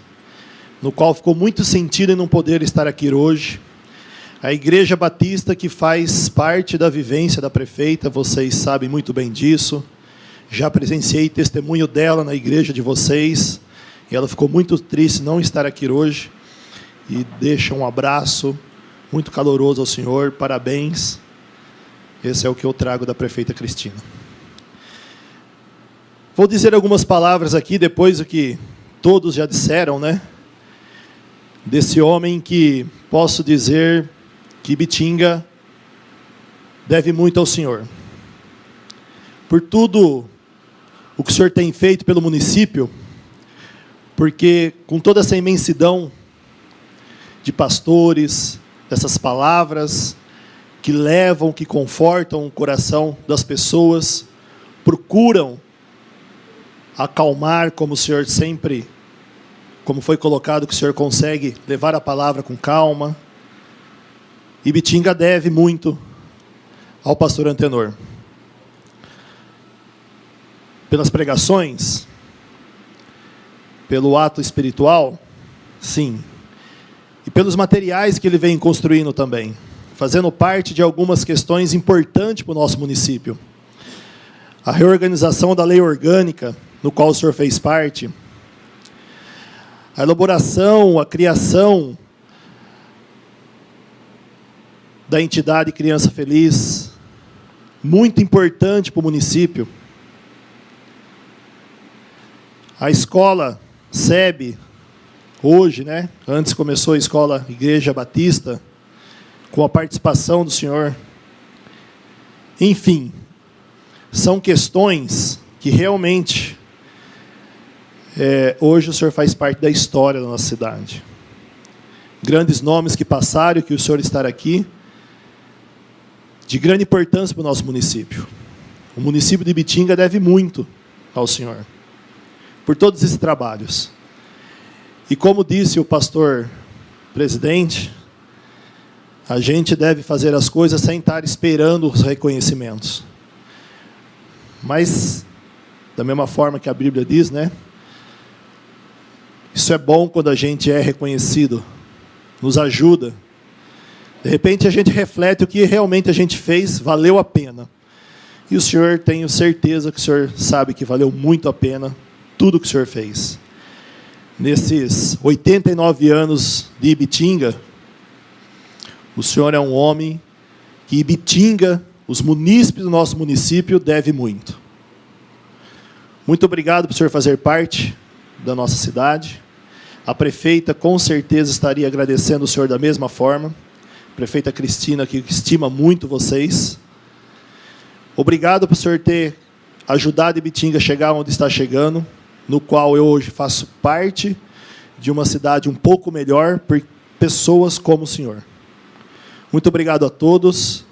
no qual ficou muito sentido em não poder estar aqui hoje. A Igreja Batista, que faz parte da vivência da prefeita, vocês sabem muito bem disso. Já presenciei testemunho dela na igreja de vocês, e ela ficou muito triste não estar aqui hoje. E deixa um abraço muito caloroso ao senhor, parabéns. Esse é o que eu trago da prefeita Cristina. Vou dizer algumas palavras aqui, depois do que todos já disseram, né? Desse homem que posso dizer que Ibitinga deve muito ao Senhor. Por tudo o que o Senhor tem feito pelo município, porque com toda essa imensidão de pastores, dessas palavras que levam, que confortam o coração das pessoas, procuram acalmar, como o Senhor sempre, como foi colocado, que o Senhor consegue levar a palavra com calma. Ibitinga deve muito ao pastor Antenor. Pelas pregações, pelo ato espiritual, sim. E pelos materiais que ele vem construindo também, fazendo parte de algumas questões importantes para o nosso município. A reorganização da lei orgânica, no qual o senhor fez parte, a elaboração, a criação da entidade Criança Feliz, muito importante para o município. A escola SEB, hoje, né? Antes começou a escola Igreja Batista, com a participação do senhor. Enfim, são questões que realmente hoje o senhor faz parte da história da nossa cidade. Grandes nomes que passaram e que o senhor estar aqui, de grande importância para o nosso município. O município de Ibitinga deve muito ao senhor, por todos esses trabalhos. E como disse o pastor presidente, a gente deve fazer as coisas sem estar esperando os reconhecimentos. Mas, da mesma forma que a Bíblia diz, né? Isso é bom quando a gente é reconhecido, nos ajuda. De repente a gente reflete o que realmente a gente fez, valeu a pena. E o senhor, tenho certeza que o senhor sabe que valeu muito a pena tudo que o senhor fez. Nesses 89 anos de Ibitinga, o senhor é um homem que Ibitinga, os munícipes do nosso município, deve muito. Muito obrigado por o senhor fazer parte da nossa cidade. A prefeita com certeza estaria agradecendo o senhor da mesma forma. A prefeita Cristina, que estima muito vocês. Obrigado por o senhor ter ajudado Ibitinga a chegar onde está chegando, no qual eu hoje faço parte de uma cidade um pouco melhor por pessoas como o senhor. Muito obrigado a todos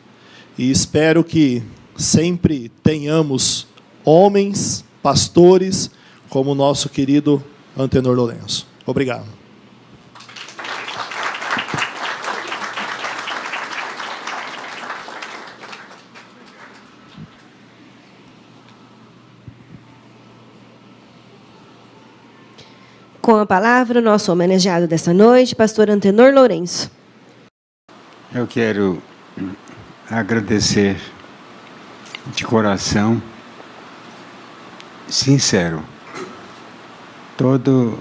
e espero que sempre tenhamos homens, pastores, como o nosso querido Antenor Lourenço. Obrigado.
Com a palavra, o nosso homenageado desta noite, pastor Antenor Lourenço.
Eu quero agradecer de coração, sincero, todo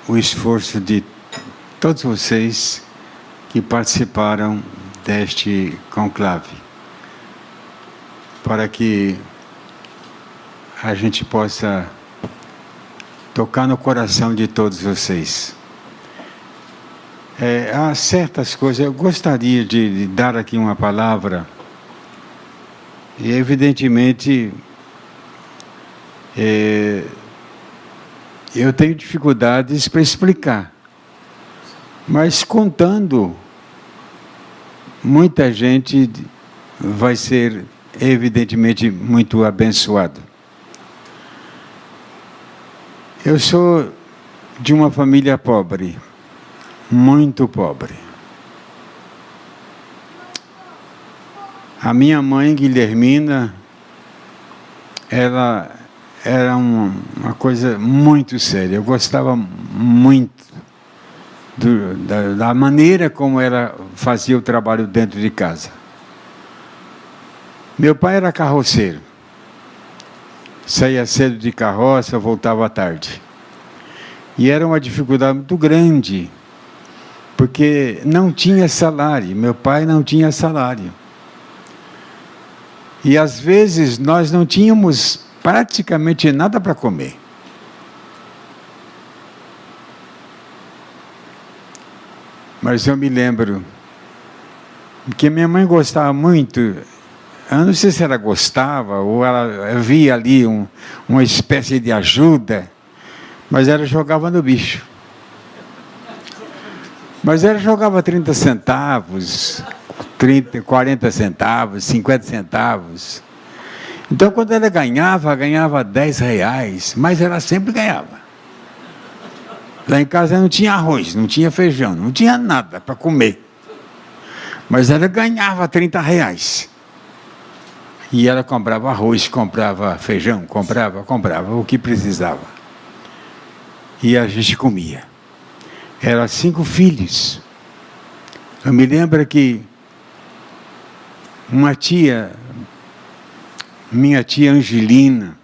o esforço de todos vocês que participaram deste conclave, para que a gente possa tocar no coração de todos vocês. Há certas coisas, eu gostaria de dar aqui uma palavra, e evidentemente Eu tenho dificuldades para explicar. Mas contando, muita gente vai ser, evidentemente, muito abençoado. Eu sou de uma família pobre, muito pobre. A minha mãe, Guilhermina, ela era uma coisa muito séria. Eu gostava muito da maneira como ela fazia o trabalho dentro de casa. Meu pai era carroceiro. Saía cedo de carroça, voltava à tarde. E era uma dificuldade muito grande, porque não tinha salário. Meu pai não tinha salário. E às vezes nós não tínhamos praticamente nada para comer. Mas eu me lembro que minha mãe gostava muito. Eu não sei se ela gostava ou ela via ali uma espécie de ajuda, mas ela jogava no bicho. Mas ela jogava 30 centavos, 30, 40 centavos, 50 centavos. Então, quando ela ganhava 10 reais, mas ela sempre ganhava. Lá em casa não tinha arroz, não tinha feijão, não tinha nada para comer. Mas ela ganhava 30 reais. E ela comprava arroz, comprava feijão, comprava o que precisava. E a gente comia. Eram 5 filhos. Eu me lembro que minha tia Angelina,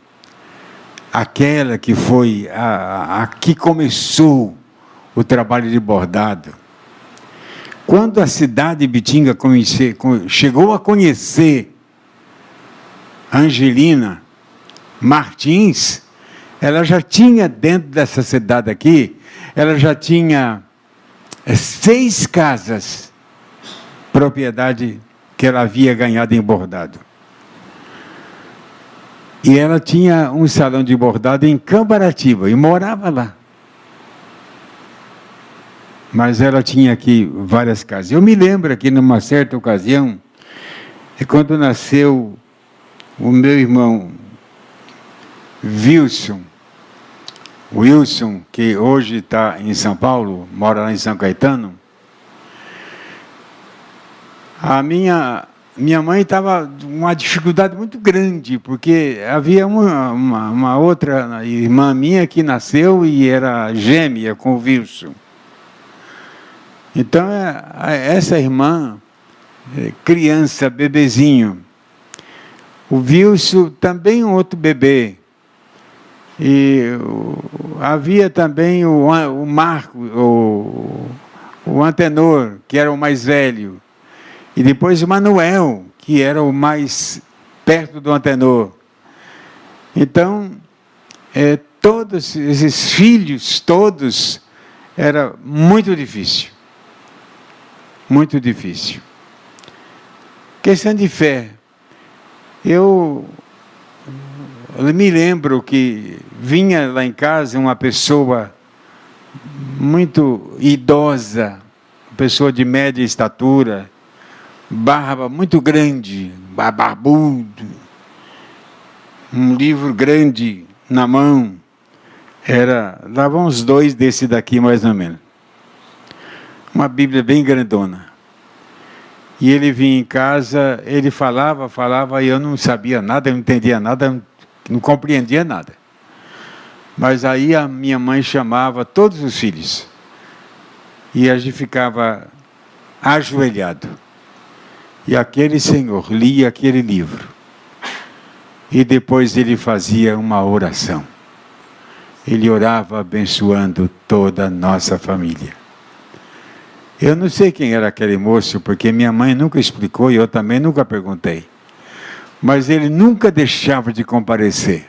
aquela que foi a que começou o trabalho de bordado, quando a cidade de Bitinga chegou a conhecer Angelina Martins, ela já tinha dentro dessa cidade aqui, ela já tinha 6 casas, propriedade que ela havia ganhado em bordado. E ela tinha um salão de bordado em Cambaratiba e morava lá. Mas ela tinha aqui várias casas. Eu me lembro que numa certa ocasião, quando nasceu o meu irmão Wilson, que hoje está em São Paulo, mora lá em São Caetano, a minha mãe estava com uma dificuldade muito grande, porque havia uma outra irmã minha que nasceu e era gêmea com o Wilson. Então, essa irmã, criança, bebezinho, o Wilson também um outro bebê. E havia também o Marco, o Antenor, que era o mais velho. E depois o Manuel, que era o mais perto do Antenor. Então, todos esses filhos, todos, era muito difícil. Muito difícil. Questão de fé. Eu me lembro que vinha lá em casa uma pessoa muito idosa, pessoa de média estatura, barba muito grande, barbudo, um livro grande na mão, dava uns 2 desse daqui mais ou menos, uma Bíblia bem grandona. E ele vinha em casa, ele falava, e eu não sabia nada, eu não entendia nada, não compreendia nada. Mas aí a minha mãe chamava todos os filhos, e a gente ficava ajoelhado. E aquele senhor lia aquele livro. E depois ele fazia uma oração. Ele orava abençoando toda a nossa família. Eu não sei quem era aquele moço, porque minha mãe nunca explicou e eu também nunca perguntei. Mas ele nunca deixava de comparecer.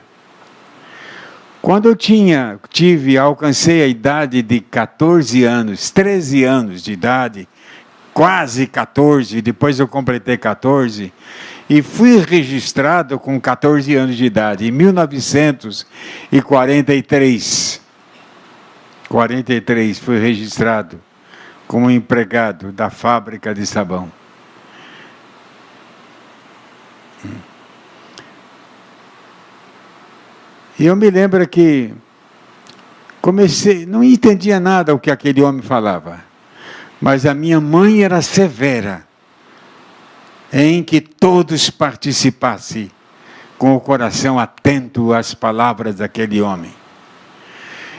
Quando eu alcancei a idade de 14 anos, 13 anos de idade,
quase 14, depois eu completei 14, e fui registrado com 14 anos de idade, em 1943. 43 fui registrado como empregado da fábrica de sabão. E eu me lembro que comecei, não entendia nada o que aquele homem falava, mas a minha mãe era severa em que todos participassem com o coração atento às palavras daquele homem.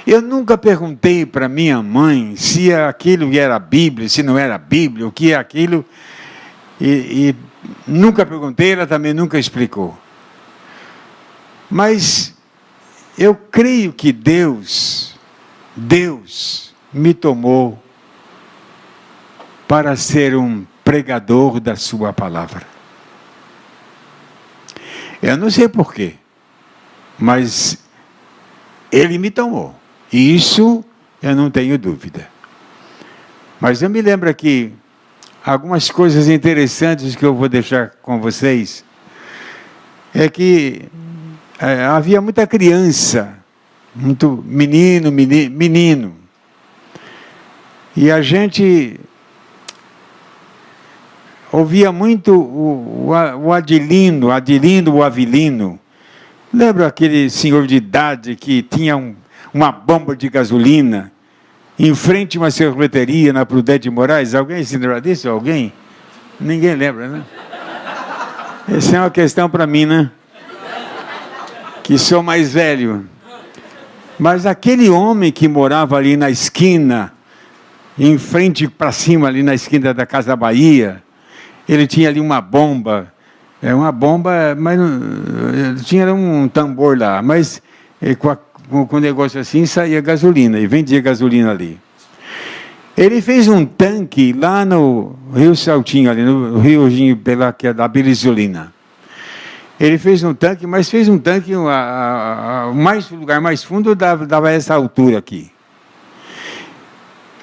Eu nunca perguntei para minha mãe se aquilo era Bíblia, se não era Bíblia, o que é aquilo, e nunca perguntei, ela também nunca explicou. Mas eu creio que Deus me tomou para ser um pregador da sua palavra. Eu não sei porquê, mas Ele me tomou. E isso eu não tenho dúvida. Mas eu me lembro aqui algumas coisas interessantes que eu vou deixar com vocês. É que havia muita criança, muito menino. E a gente ouvia muito o Adilino, o Avilino. Lembra aquele senhor de idade que tinha uma bomba de gasolina em frente a uma sorveteria na Prudente de Moraes? Alguém se lembra disso? Alguém? Ninguém lembra, né? Essa é uma questão para mim, né? Que sou mais velho. Mas aquele homem que morava ali na esquina, em frente para cima, ali na esquina da Casa Bahia, ele tinha ali uma bomba, mas tinha um tambor lá, mas com um negócio assim saía gasolina, e vendia gasolina ali. Ele fez um tanque lá no Rio Saltinho, ali no riozinho da Belizolina. Ele fez um tanque, mas fez um tanque, o lugar mais fundo dava essa altura aqui.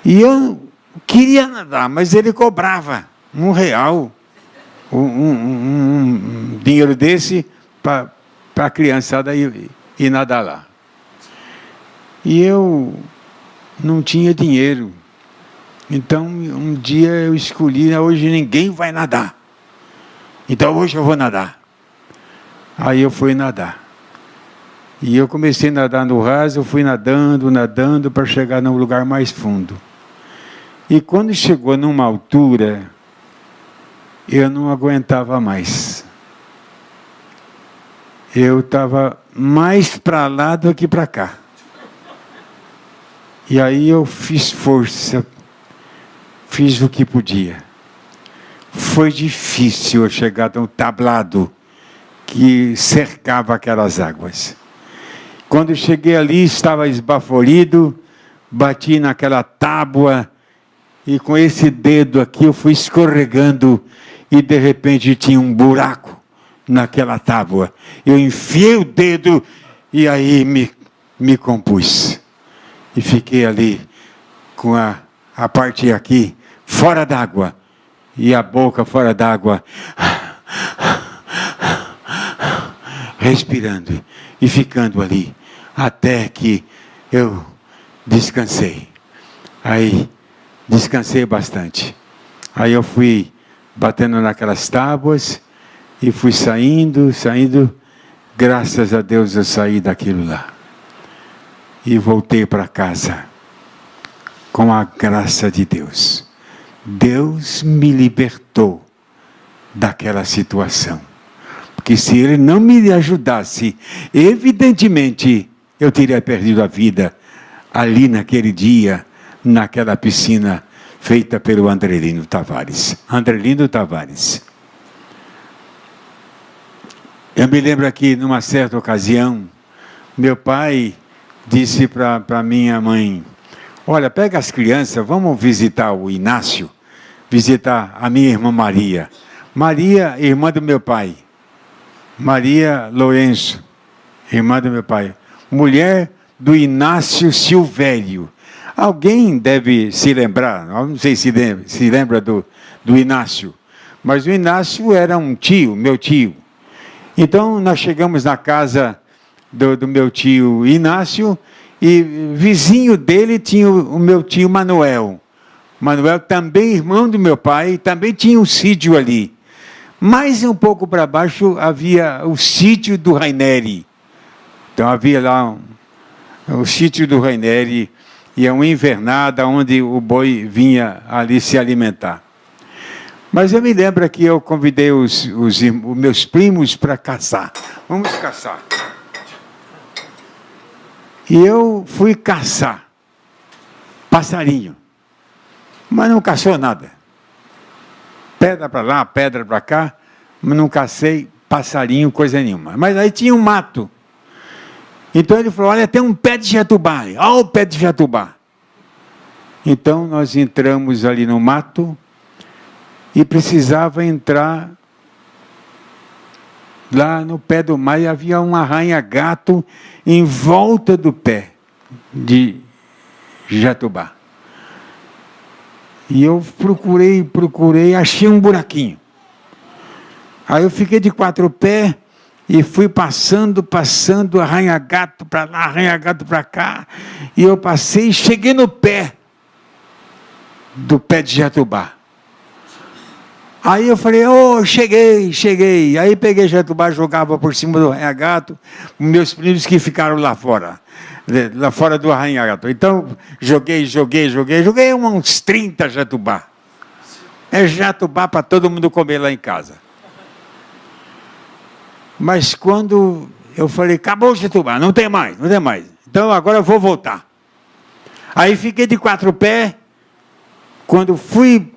E eu queria nadar, mas ele cobrava R$1, um dinheiro desse para a criançada ir nadar lá. E eu não tinha dinheiro. Então, um dia eu escolhi, hoje ninguém vai nadar. Então, hoje eu vou nadar. Aí eu fui nadar. E eu comecei a nadar no raso, fui nadando para chegar num lugar mais fundo. E quando chegou numa altura, eu não aguentava mais. Eu estava mais para lá do que para cá. E aí eu fiz força, fiz o que podia. Foi difícil eu chegar no tablado que cercava aquelas águas. Quando cheguei ali, estava esbaforido, bati naquela tábua, e com esse dedo aqui eu fui escorregando, e de repente tinha um buraco naquela tábua. Eu enfiei o dedo, e aí me compus. E fiquei ali, com a parte aqui, fora d'água, e a boca fora d'água, respirando e ficando ali, até que eu descansei. Aí, descansei bastante. Aí eu fui batendo naquelas tábuas, e fui saindo, graças a Deus eu saí daquilo lá. E voltei para casa, com a graça de Deus. Deus me libertou daquela situação. Porque se Ele não me ajudasse, evidentemente eu teria perdido a vida ali naquele dia, naquela piscina feita pelo Andrelino Tavares. Andrelino Tavares. Eu me lembro aqui, numa certa ocasião, meu pai disse para minha mãe: olha, pega as crianças, vamos visitar o Inácio, visitar a minha irmã Maria. Maria, irmã do meu pai. Maria Lourenço, irmã do meu pai. Mulher do Inácio Silvério. Alguém deve se lembrar, não sei se lembra do Inácio, mas o Inácio era um tio, meu tio. Então, nós chegamos na casa do meu tio Inácio, e vizinho dele tinha o meu tio Manuel. Manuel, também irmão do meu pai, também tinha um sítio ali. Mais um pouco para baixo havia o sítio do Raineri. Então havia lá o sítio do Raineri, e é uma invernada onde o boi vinha ali se alimentar. Mas eu me lembro que eu convidei os meus primos para caçar. Vamos caçar. E eu fui caçar passarinho, mas não caçou nada. Pedra para lá, pedra para cá, mas não cacei passarinho, coisa nenhuma. Mas aí tinha um mato. Então ele falou, olha, tem um pé de jatubá. Olha o pé de jatubá. Então nós entramos ali no mato e precisava entrar lá no pé do mar, e havia um arranha-gato em volta do pé de jatubá. E eu procurei, achei um buraquinho. Aí eu fiquei de 4 pés e fui passando, arranha-gato para lá, arranha-gato para cá. E eu passei e cheguei no pé do pé de jatubá. Aí eu falei, cheguei. Aí peguei jatubá, jogava por cima do arranha-gato, meus primos que ficaram lá fora do arranha-gato. Então, joguei uns 30 jatubá. É jatubá para todo mundo comer lá em casa. Mas quando eu falei, acabou o jatubá, não tem mais. Então agora eu vou voltar. Aí fiquei de 4 pés, quando fui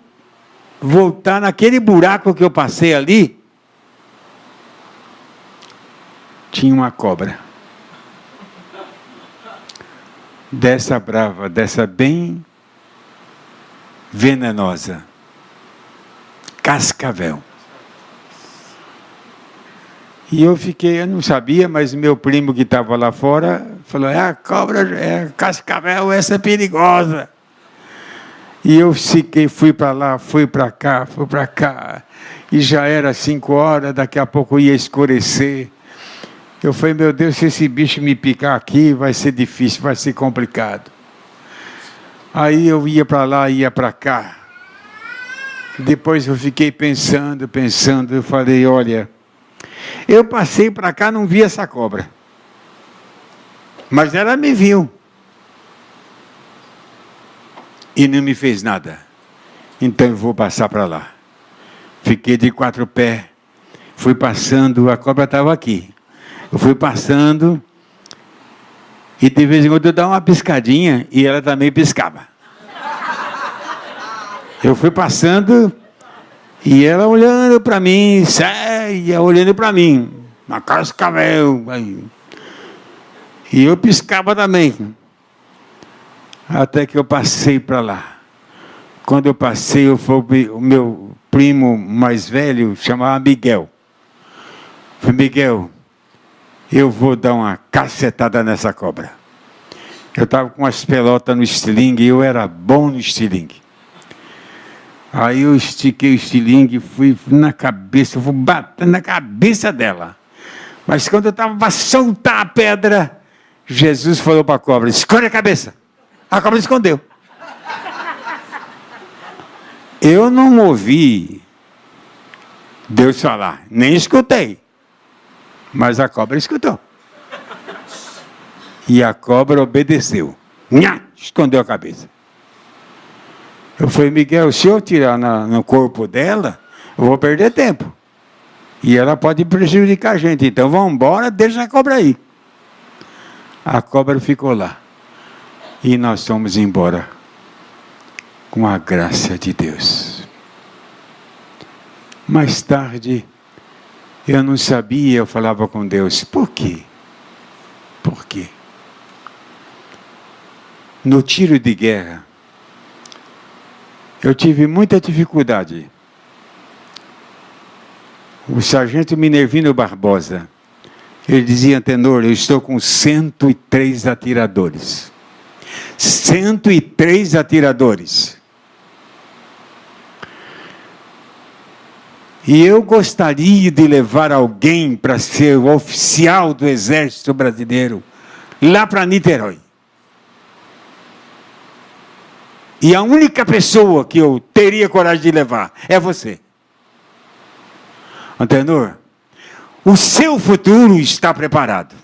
voltar naquele buraco que eu passei ali, tinha uma cobra. Dessa brava, dessa bem venenosa. Cascavel. E eu não sabia, mas meu primo que estava lá fora falou, é a cobra, é a cascavel, essa é perigosa. E eu fui para lá, fui para cá, e já era 5 horas, daqui a pouco ia escurecer. Eu falei, meu Deus, se esse bicho me picar aqui, vai ser difícil, vai ser complicado. Aí eu ia para lá, ia para cá. Depois eu fiquei pensando, eu falei, olha, eu passei para cá, não vi essa cobra. Mas ela me viu. E não me fez nada. Então eu vou passar para lá. Fiquei de 4 pés. Fui passando, a cobra estava aqui. Eu fui passando. E de vez em quando eu dava uma piscadinha. E ela também piscava. Eu fui passando. E ela olhando para mim. Séria, olhando para mim. Uma cascavel. E eu piscava também. Até que eu passei para lá. Quando eu passei, o meu primo mais velho chamava Miguel. Eu falei, Miguel, eu vou dar uma cacetada nessa cobra. Eu estava com as pelotas no estilingue, e eu era bom no estilingue. Aí eu estiquei o estilingue, fui na cabeça, eu vou bater na cabeça dela. Mas quando eu estava para soltar a pedra, Jesus falou para a cobra, escolhe a cabeça. A cobra escondeu. Eu não ouvi Deus falar, nem escutei. Mas a cobra escutou. E a cobra obedeceu. Escondeu a cabeça. Eu falei, Miguel, se eu tirar no corpo dela, eu vou perder tempo. E ela pode prejudicar a gente. Então vamos embora, deixa a cobra aí. A cobra ficou lá. E nós fomos embora com a graça de Deus. Mais tarde, eu não sabia, eu falava com Deus, por quê? Por quê? No tiro de guerra, eu tive muita dificuldade. O sargento Minervino Barbosa, ele dizia, Antenor, eu estou com 103 atiradores. 103 atiradores. E eu gostaria de levar alguém para ser o oficial do Exército Brasileiro, lá para Niterói. E a única pessoa que eu teria coragem de levar é você. Antenor, o seu futuro está preparado.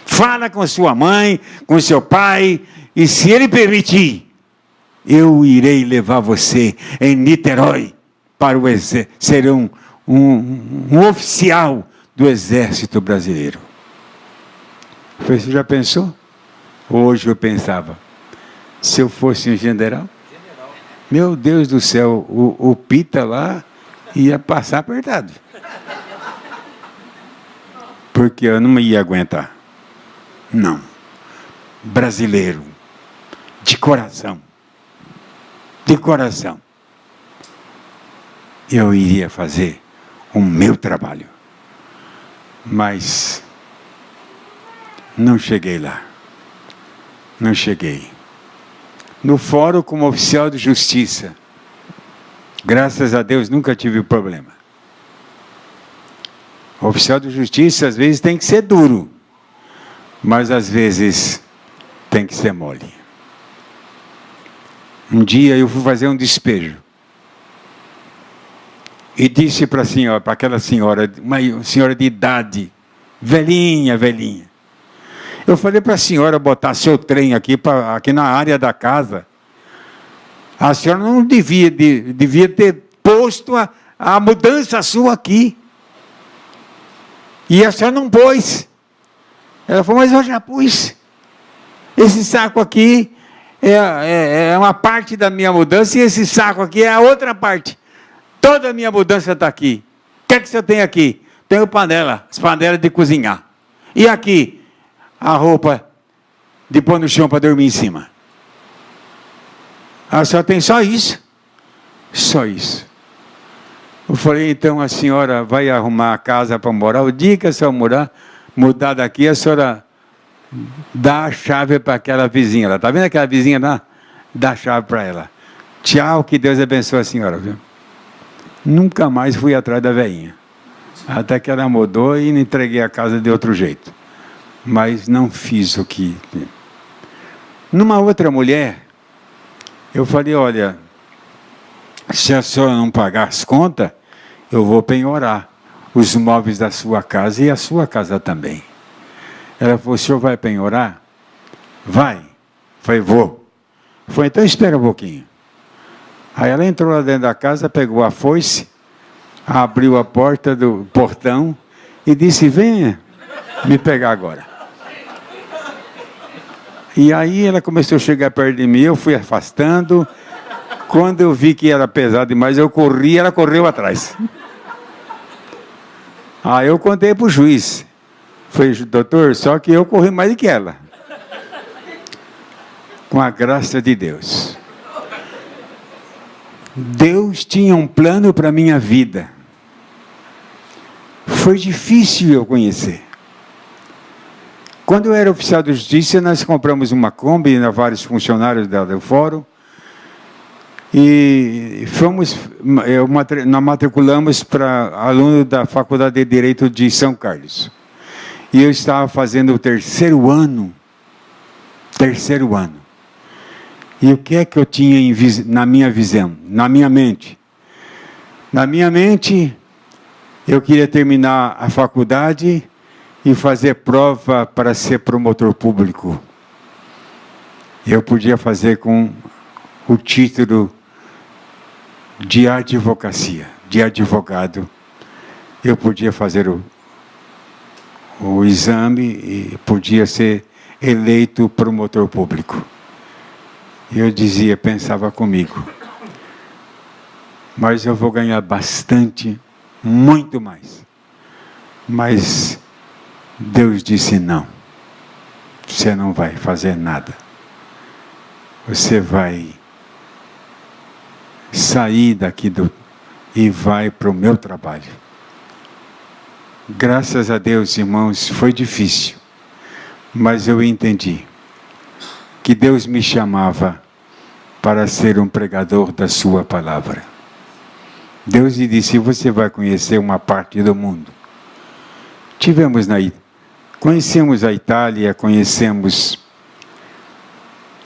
Fala com sua mãe, com seu pai, e se ele permitir, eu irei levar você em Niterói para ser um oficial do Exército Brasileiro. Você já pensou? Hoje eu pensava, se eu fosse um general, meu Deus do céu, o Pita lá ia passar apertado. Porque eu não ia aguentar. Não. Brasileiro. De coração. De coração. Eu iria fazer o meu trabalho. Mas não cheguei lá. Não cheguei. No fórum como oficial de justiça, graças a Deus nunca tive problema. O oficial de justiça às vezes tem que ser duro, mas às vezes tem que ser mole. Um dia eu fui fazer um despejo e disse para aquela senhora, uma senhora de idade, velhinha. Eu falei para a senhora botar seu trem aqui na área da casa. A senhora não devia ter posto a mudança sua aqui. E a senhora não pôs. Ela falou, mas eu já pus. Esse saco aqui é uma parte da minha mudança e esse saco aqui é a outra parte. Toda a minha mudança está aqui. O que é que você tem aqui? Tenho as panelas de cozinhar. E aqui, a roupa de pôr no chão para dormir em cima. A senhora tem só isso? Só isso. Eu falei, então a senhora vai arrumar a casa para morar. O dia que a senhora mudar daqui, a senhora dá a chave para aquela vizinha. Está vendo aquela vizinha lá? Dá a chave para ela. Tchau, que Deus abençoe a senhora. Viu? Nunca mais fui atrás da velhinha. Até que ela mudou e entreguei a casa de outro jeito. Mas não fiz o que... Numa outra mulher, eu falei, olha, se a senhora não pagar as contas, eu vou penhorar os móveis da sua casa e a sua casa também. Ela falou, o senhor vai penhorar? Vai. Eu falei, vou. Foi, então espera um pouquinho. Aí ela entrou lá dentro da casa, pegou a foice, abriu a porta do portão e disse, venha me pegar agora. E aí ela começou a chegar perto de mim, eu fui afastando. Quando eu vi que era pesado demais, eu corri, ela correu atrás. Aí eu contei para o juiz. Falei, doutor, só que eu corri mais do que ela. Com a graça de Deus. Deus tinha um plano para a minha vida. Foi difícil eu conhecer. Quando eu era oficial de justiça, nós compramos uma Kombi, vários funcionários do fórum, e nós matriculamos para aluno da Faculdade de Direito de São Carlos. E eu estava fazendo o terceiro ano. E o que é que eu tinha na minha visão, na minha mente? Na minha mente, eu queria terminar a faculdade e fazer prova para ser promotor público. Eu podia fazer com o título de advocacia, de advogado. Eu podia fazer o exame e podia ser eleito promotor público. Eu dizia, pensava comigo, mas eu vou ganhar bastante, muito mais. Mas Deus disse, não, você não vai fazer nada. Você vai sair daqui e vai para o meu trabalho. Graças a Deus, irmãos, foi difícil, mas eu entendi que Deus me chamava para ser um pregador da sua palavra. Deus lhe disse: você vai conhecer uma parte do mundo. Conhecemos a Itália, conhecemos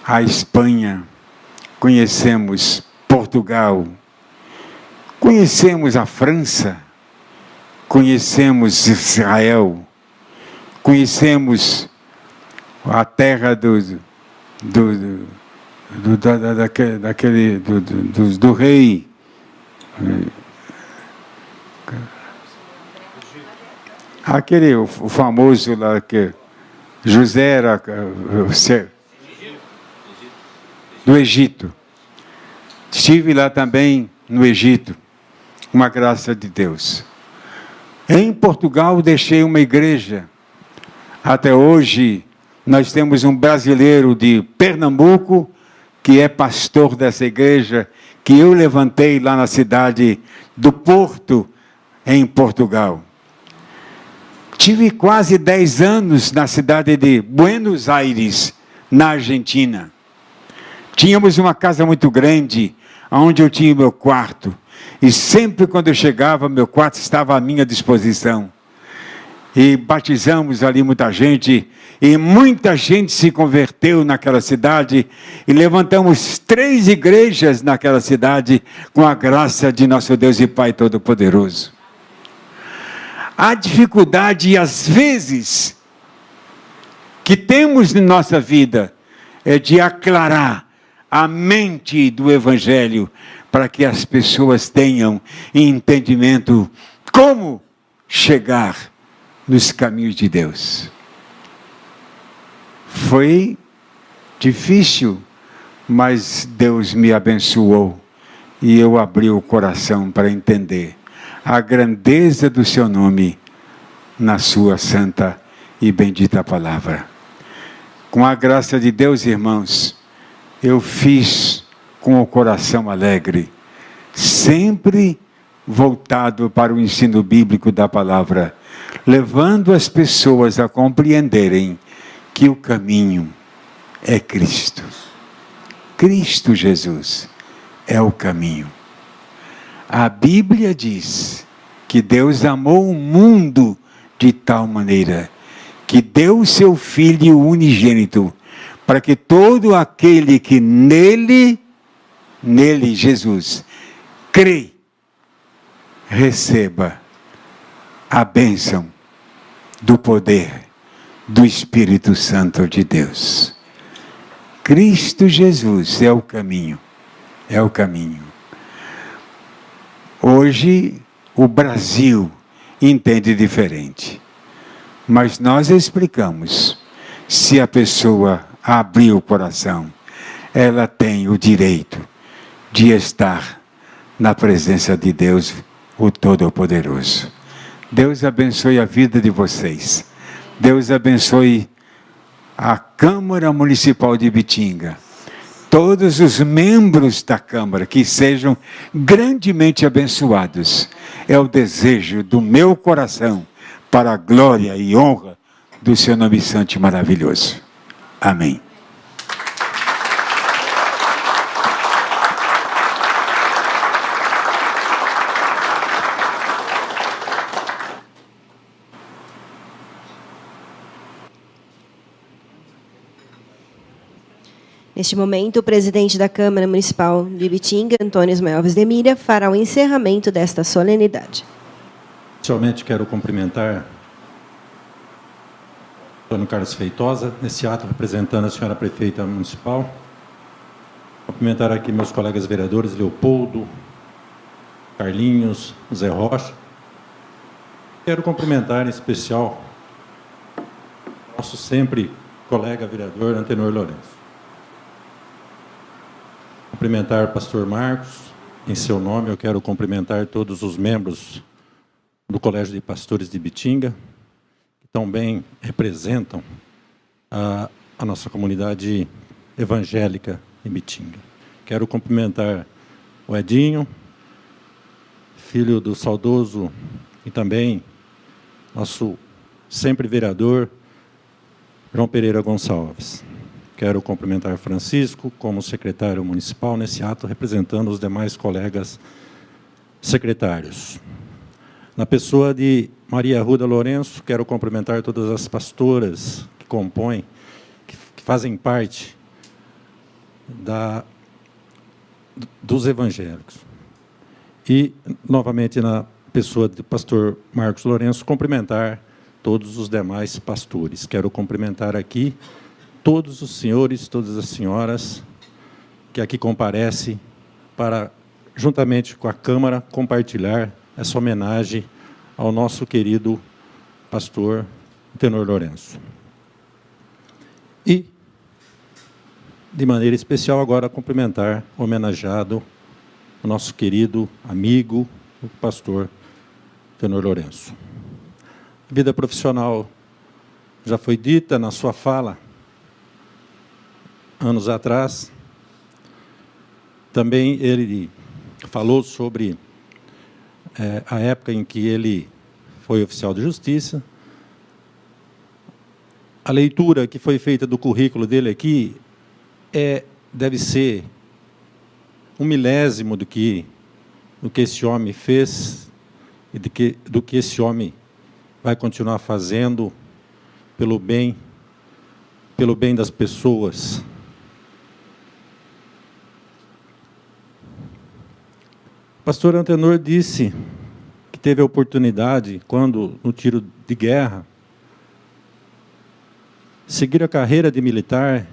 a Espanha, conhecemos Portugal, conhecemos a França, conhecemos Israel, conhecemos a terra do rei, o famoso lá que José era do Egito. Estive lá também no Egito, uma graça de Deus. Em Portugal deixei uma igreja. Até hoje nós temos um brasileiro de Pernambuco que é pastor dessa igreja, que eu levantei lá na cidade do Porto, em Portugal. Tive quase 10 anos na cidade de Buenos Aires, na Argentina. Tínhamos uma casa muito grande, onde eu tinha meu quarto. E sempre quando eu chegava, meu quarto estava à minha disposição. E batizamos ali muita gente, e muita gente se converteu naquela cidade, e levantamos 3 igrejas naquela cidade, com a graça de nosso Deus e Pai Todo-Poderoso. A dificuldade, às vezes, que temos em nossa vida, é de aclarar a mente do Evangelho, para que as pessoas tenham entendimento como chegar nos caminhos de Deus. Foi difícil, mas Deus me abençoou e eu abri o coração para entender a grandeza do seu nome na sua santa e bendita palavra. Com a graça de Deus, irmãos, eu fiz com o coração alegre, sempre voltado para o ensino bíblico da palavra, levando as pessoas a compreenderem que o caminho é Cristo. Cristo Jesus é o caminho. A Bíblia diz que Deus amou o mundo de tal maneira que deu o seu Filho unigênito, para que todo aquele que nele, Jesus, crê, receba a bênção do poder do Espírito Santo de Deus. Cristo Jesus é o caminho, é o caminho. Hoje, o Brasil entende diferente, mas nós explicamos, se a pessoa abrir o coração, ela tem o direito de estar na presença de Deus, o Todo-Poderoso. Deus abençoe a vida de vocês. Deus abençoe a Câmara Municipal de Ibitinga. Todos os membros da Câmara que sejam grandemente abençoados. É o desejo do meu coração para a glória e honra do seu nome santo e maravilhoso. Amém.
Neste momento, o presidente da Câmara Municipal de Ibitinga, Antônio Ismael Alves de Mira, fará o encerramento desta solenidade.
Inicialmente, quero cumprimentar Antônio Carlos Feitosa, nesse ato representando a senhora prefeita municipal. Cumprimentar aqui meus colegas vereadores, Leopoldo, Carlinhos, Zé Rocha. Quero cumprimentar em especial nosso sempre colega vereador Antenor Lourenço. Cumprimentar o pastor Marcos, em seu nome eu quero cumprimentar todos os membros do Colégio de Pastores de Ibitinga, que também representam a nossa comunidade evangélica em Ibitinga. Quero cumprimentar o Edinho, filho do saudoso e também nosso sempre vereador, João Pereira Gonçalves. quero cumprimentar Francisco como secretário municipal nesse ato, representando os demais colegas secretários. Na pessoa de Maria Arruda Lourenço, quero cumprimentar todas as pastoras que compõem, que fazem parte dos evangélicos. E, novamente, na pessoa do pastor Marcos Lourenço, cumprimentar todos os demais pastores. Quero cumprimentar aqui todos os senhores, todas as senhoras que aqui comparecem para, juntamente com a Câmara, compartilhar essa homenagem ao nosso querido pastor Antenor Lourenço. E, de maneira especial, agora cumprimentar, homenageado, o nosso querido amigo, o pastor Antenor Lourenço. A vida profissional já foi dita na sua fala, anos atrás. Também ele falou sobre a época em que ele foi oficial de justiça. A leitura que foi feita do currículo dele aqui deve ser um milésimo do que esse homem fez e do que esse homem vai continuar fazendo pelo bem das pessoas. O pastor Antenor disse que teve a oportunidade, quando no tiro de guerra, seguir a carreira de militar,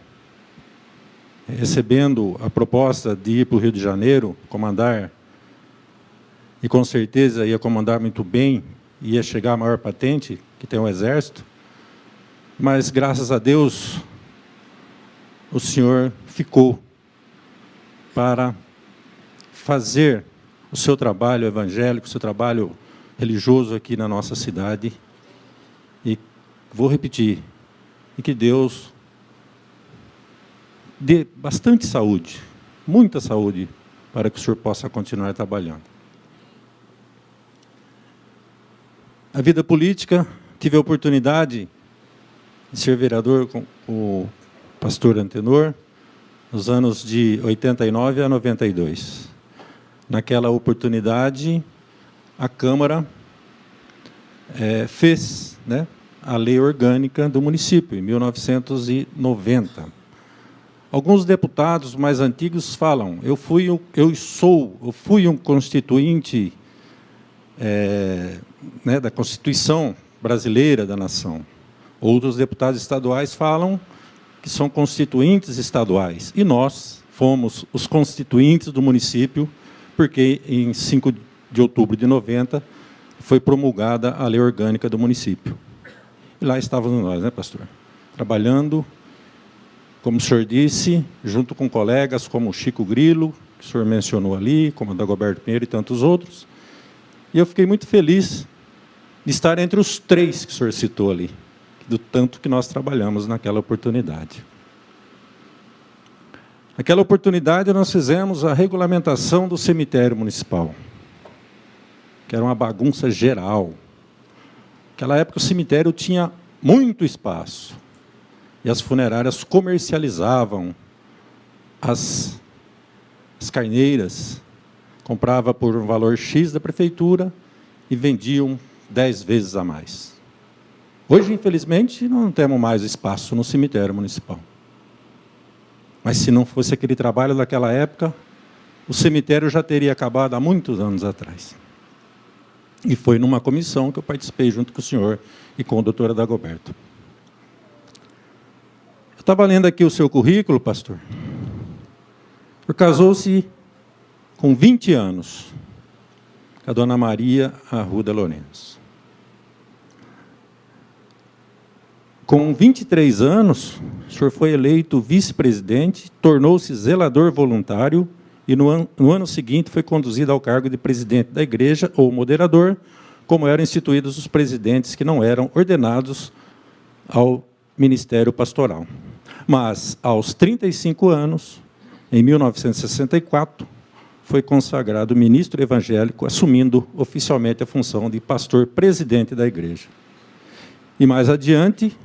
recebendo a proposta de ir para o Rio de Janeiro, comandar, e com certeza ia comandar muito bem, ia chegar à maior patente que tem o Exército, mas, graças a Deus, o senhor ficou para fazer o seu trabalho evangélico, o seu trabalho religioso aqui na nossa cidade. E vou repetir, e que Deus dê bastante saúde, muita saúde, para que o senhor possa continuar trabalhando. A vida política, tive a oportunidade de ser vereador com o pastor Antenor, nos anos de 89 a 92. Naquela oportunidade, a Câmara fez, a lei orgânica do município, em 1990. Alguns deputados mais antigos falam, eu fui um constituinte da Constituição brasileira da nação. Outros deputados estaduais falam que são constituintes estaduais. E nós fomos os constituintes do município, porque em 5 de outubro de 90 foi promulgada a lei orgânica do município. E lá estávamos nós, pastor? Trabalhando, como o senhor disse, junto com colegas como o Chico Grilo, que o senhor mencionou ali, como o Dagoberto Pinheiro e tantos outros. E eu fiquei muito feliz de estar entre os 3 que o senhor citou ali, do tanto que nós trabalhamos naquela oportunidade. Naquela oportunidade, nós fizemos a regulamentação do cemitério municipal, que era uma bagunça geral. Naquela época, o cemitério tinha muito espaço, e as funerárias comercializavam as carneiras, comprava por um valor X da prefeitura e vendiam 10 vezes a mais. Hoje, infelizmente, não temos mais espaço no cemitério municipal. Mas, se não fosse aquele trabalho daquela época, o cemitério já teria acabado há muitos anos atrás. E foi numa comissão que eu participei junto com o senhor e com o doutor Dagoberto. Eu estava lendo aqui o seu currículo, pastor. O senhor casou-se com 20 anos, com a dona Maria Arruda Lourenço. Com 23 anos, o senhor foi eleito vice-presidente, tornou-se zelador voluntário e, no ano seguinte, foi conduzido ao cargo de presidente da igreja ou moderador, como eram instituídos os presidentes que não eram ordenados ao ministério pastoral. Mas, aos 35 anos, em 1964, foi consagrado ministro evangélico, assumindo oficialmente a função de pastor-presidente da igreja. E mais adiante,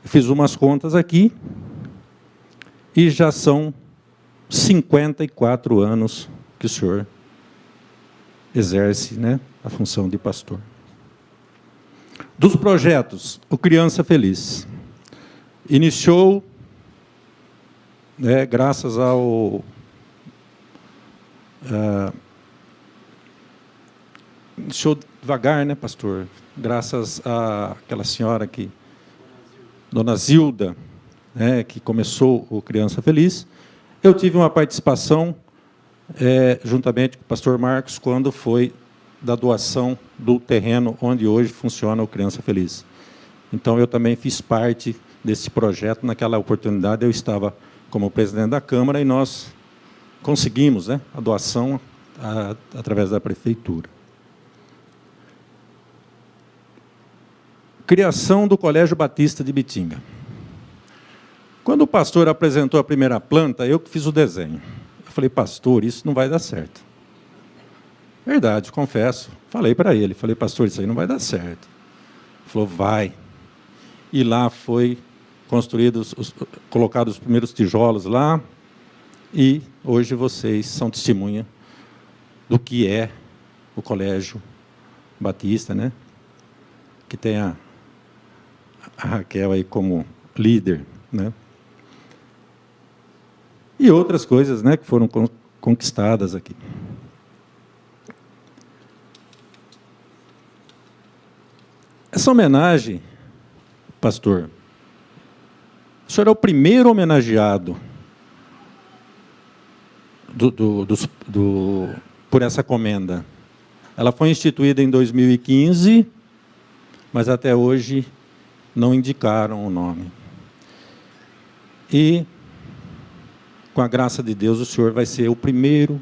fiz umas contas aqui, E já são 54 anos que o senhor exerce, né, a função de pastor. Dos projetos, o Criança Feliz iniciou, né, graças ao iniciou devagar, né, pastor? Graças àquela senhora que, Dona Zilda, né, que começou o Criança Feliz. Eu tive uma participação juntamente com o pastor Marcos, quando foi da doação do terreno onde hoje funciona o Criança Feliz. Então, eu também fiz parte desse projeto. Naquela oportunidade, eu estava como presidente da Câmara e nós conseguimos, né, a doação através da Prefeitura. Criação do Colégio Batista de Ibitinga. Quando o pastor apresentou a primeira planta, eu que fiz o desenho. Eu falei, pastor, isso não vai dar certo. Verdade, confesso. Falei para ele, falei, pastor, isso aí não vai dar certo. Ele falou, vai. E lá foi colocados os primeiros tijolos lá, e hoje vocês são testemunha do que é o Colégio Batista, né? Que tem a Raquel aí como líder, né? E outras coisas, né, que foram conquistadas aqui. Essa homenagem, pastor, o senhor é o primeiro homenageado por essa comenda. Ela foi instituída em 2015, mas até hoje não indicaram o nome. E, com a graça de Deus, o senhor vai ser o primeiro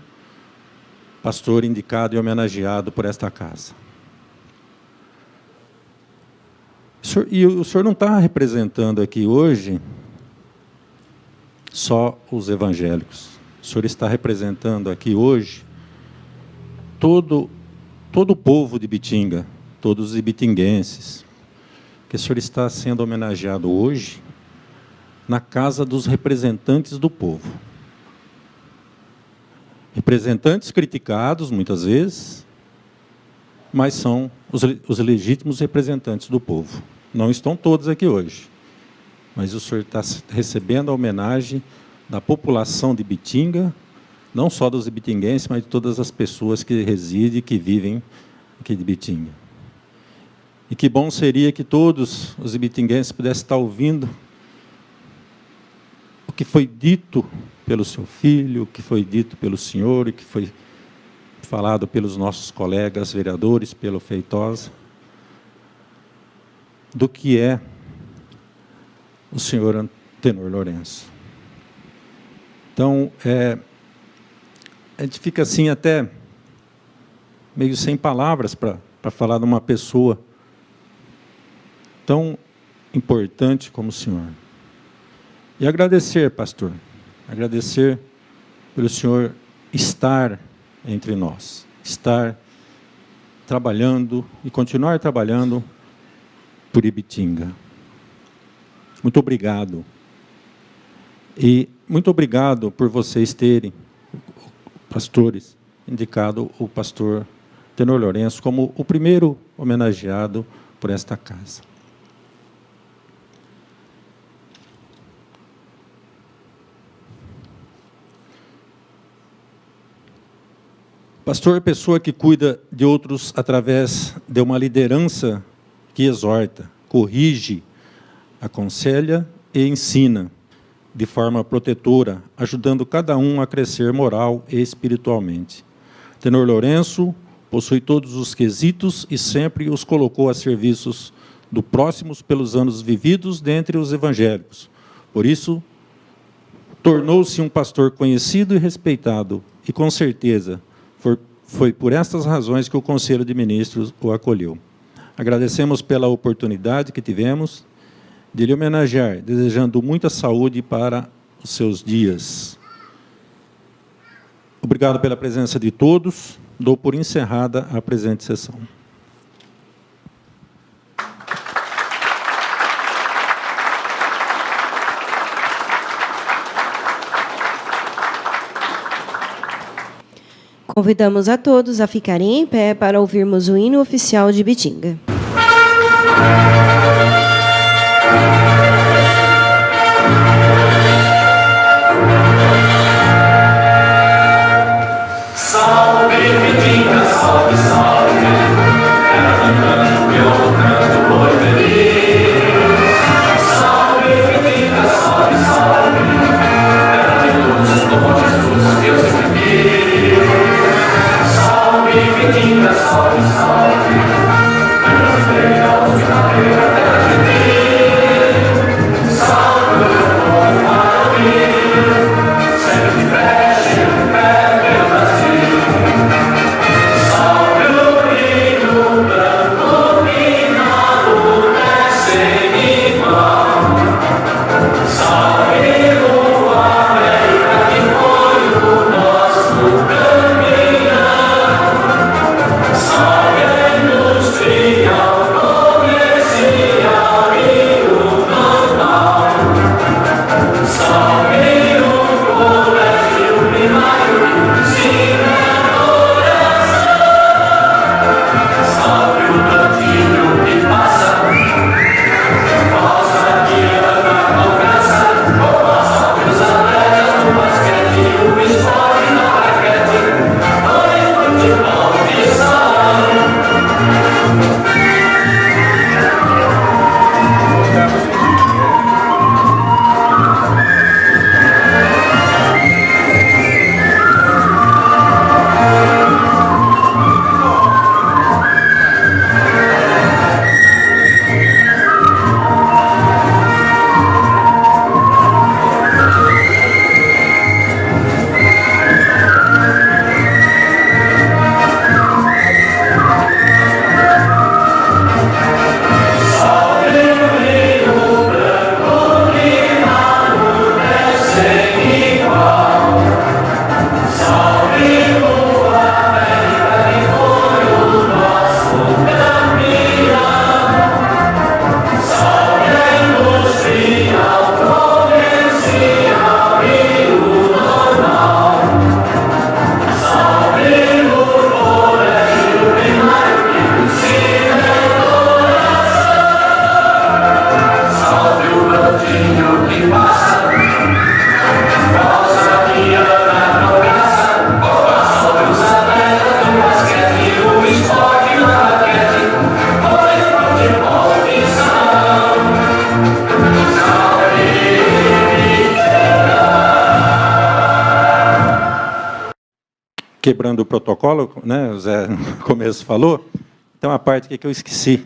pastor indicado e homenageado por esta casa. E o senhor não está representando aqui hoje só os evangélicos. O senhor está representando aqui hoje todo o povo de Ibitinga, todos os ibitinguenses, que o senhor está sendo homenageado hoje na casa dos representantes do povo. Representantes criticados, muitas vezes, mas são os legítimos representantes do povo. Não estão todos aqui hoje, mas o senhor está recebendo a homenagem da população de Ibitinga, não só dos ibitinguenses, mas de todas as pessoas que residem e que vivem aqui de Ibitinga. E que bom seria que todos os ibitinguenses pudessem estar ouvindo o que foi dito pelo seu filho, o que foi dito pelo senhor, e que foi falado pelos nossos colegas vereadores, pelo Feitosa, do que é o senhor Antenor Lourenço. Então, a gente fica assim até meio sem palavras para falar de uma pessoa tão importante como o senhor. E agradecer, pastor, agradecer pelo senhor estar entre nós, estar trabalhando e continuar trabalhando por Ibitinga. Muito obrigado. E muito obrigado por vocês terem, pastores, indicado o pastor Antenor Lourenço como o primeiro homenageado por esta casa. Pastor é pessoa que cuida de outros através de uma liderança que exorta, corrige, aconselha e ensina de forma protetora, ajudando cada um a crescer moral e espiritualmente. Antenor Lourenço possui todos os quesitos e sempre os colocou a serviços do próximos pelos anos vividos dentre os evangélicos. Por isso, tornou-se um pastor conhecido e respeitado, e com certeza foi por estas razões que o Conselho de Ministros o acolheu. Agradecemos pela oportunidade que tivemos de lhe homenagear, desejando muita saúde para os seus dias. Obrigado pela presença de todos. Dou por encerrada a presente sessão.
Convidamos a todos a ficarem em pé para ouvirmos o hino oficial de Ibitinga.
Salve Ibitinga, salve, salve, terra do canto, eu canto, boi feliz. Salve Ibitinga, salve, salve, terra de luz, como Jesus, Deus me quis. Salve Ibitinga, salve, salve, terra de feira, luz na feira, terra de mim. Salve o povo maravilha, sempre de fé, meu Brasil. Salve o rio branco, minado, sem igual. Salve o América, que foi o nosso caminhar. Salve a industrial, comercial e o normal. Salve o colégio primário que ensina oração. Salve o cantinho que passa, falsa guiana não caça. Salve os atletas no basquete, o esporte na raquete, oi, futebol de salão.
Quebrando o protocolo, né, o Zé no começo falou, tem uma parte aqui que eu esqueci.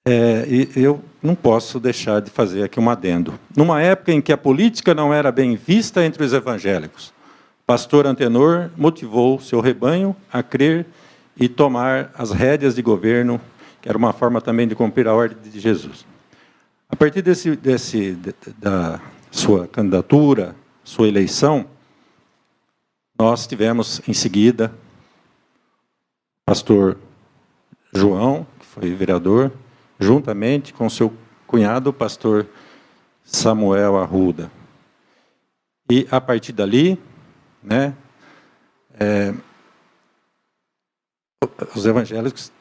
E eu não posso deixar de fazer aqui um adendo. Numa época em que a política não era bem vista entre os evangélicos, pastor Antenor motivou seu rebanho a crer e tomar as rédeas de governo, que era uma forma também de cumprir a ordem de Jesus. A partir da sua candidatura, sua eleição, nós tivemos, em seguida, pastor João, que foi vereador, juntamente com seu cunhado, pastor Samuel Arruda. E, a partir dali, né, os evangélicos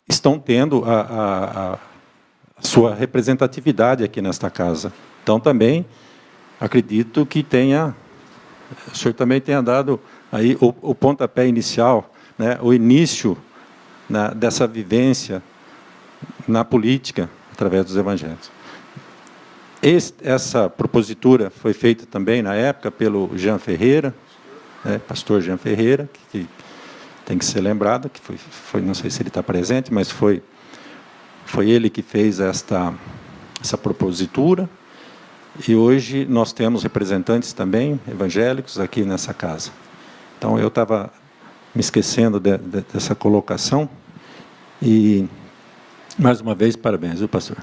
estão tendo a sua representatividade aqui nesta casa. Então, também, acredito que o senhor também tenha dado aí o pontapé inicial, né, o início dessa vivência na política através dos evangélicos. Essa propositura foi feita também na época pelo Jean Ferreira, pastor Jean Ferreira, que tem que ser lembrado, que foi, não sei se ele está presente, mas foi ele que fez essa propositura. E hoje nós temos representantes também evangélicos aqui nessa casa. Então, eu estava me esquecendo dessa colocação. E, mais uma vez, parabéns, viu, pastor?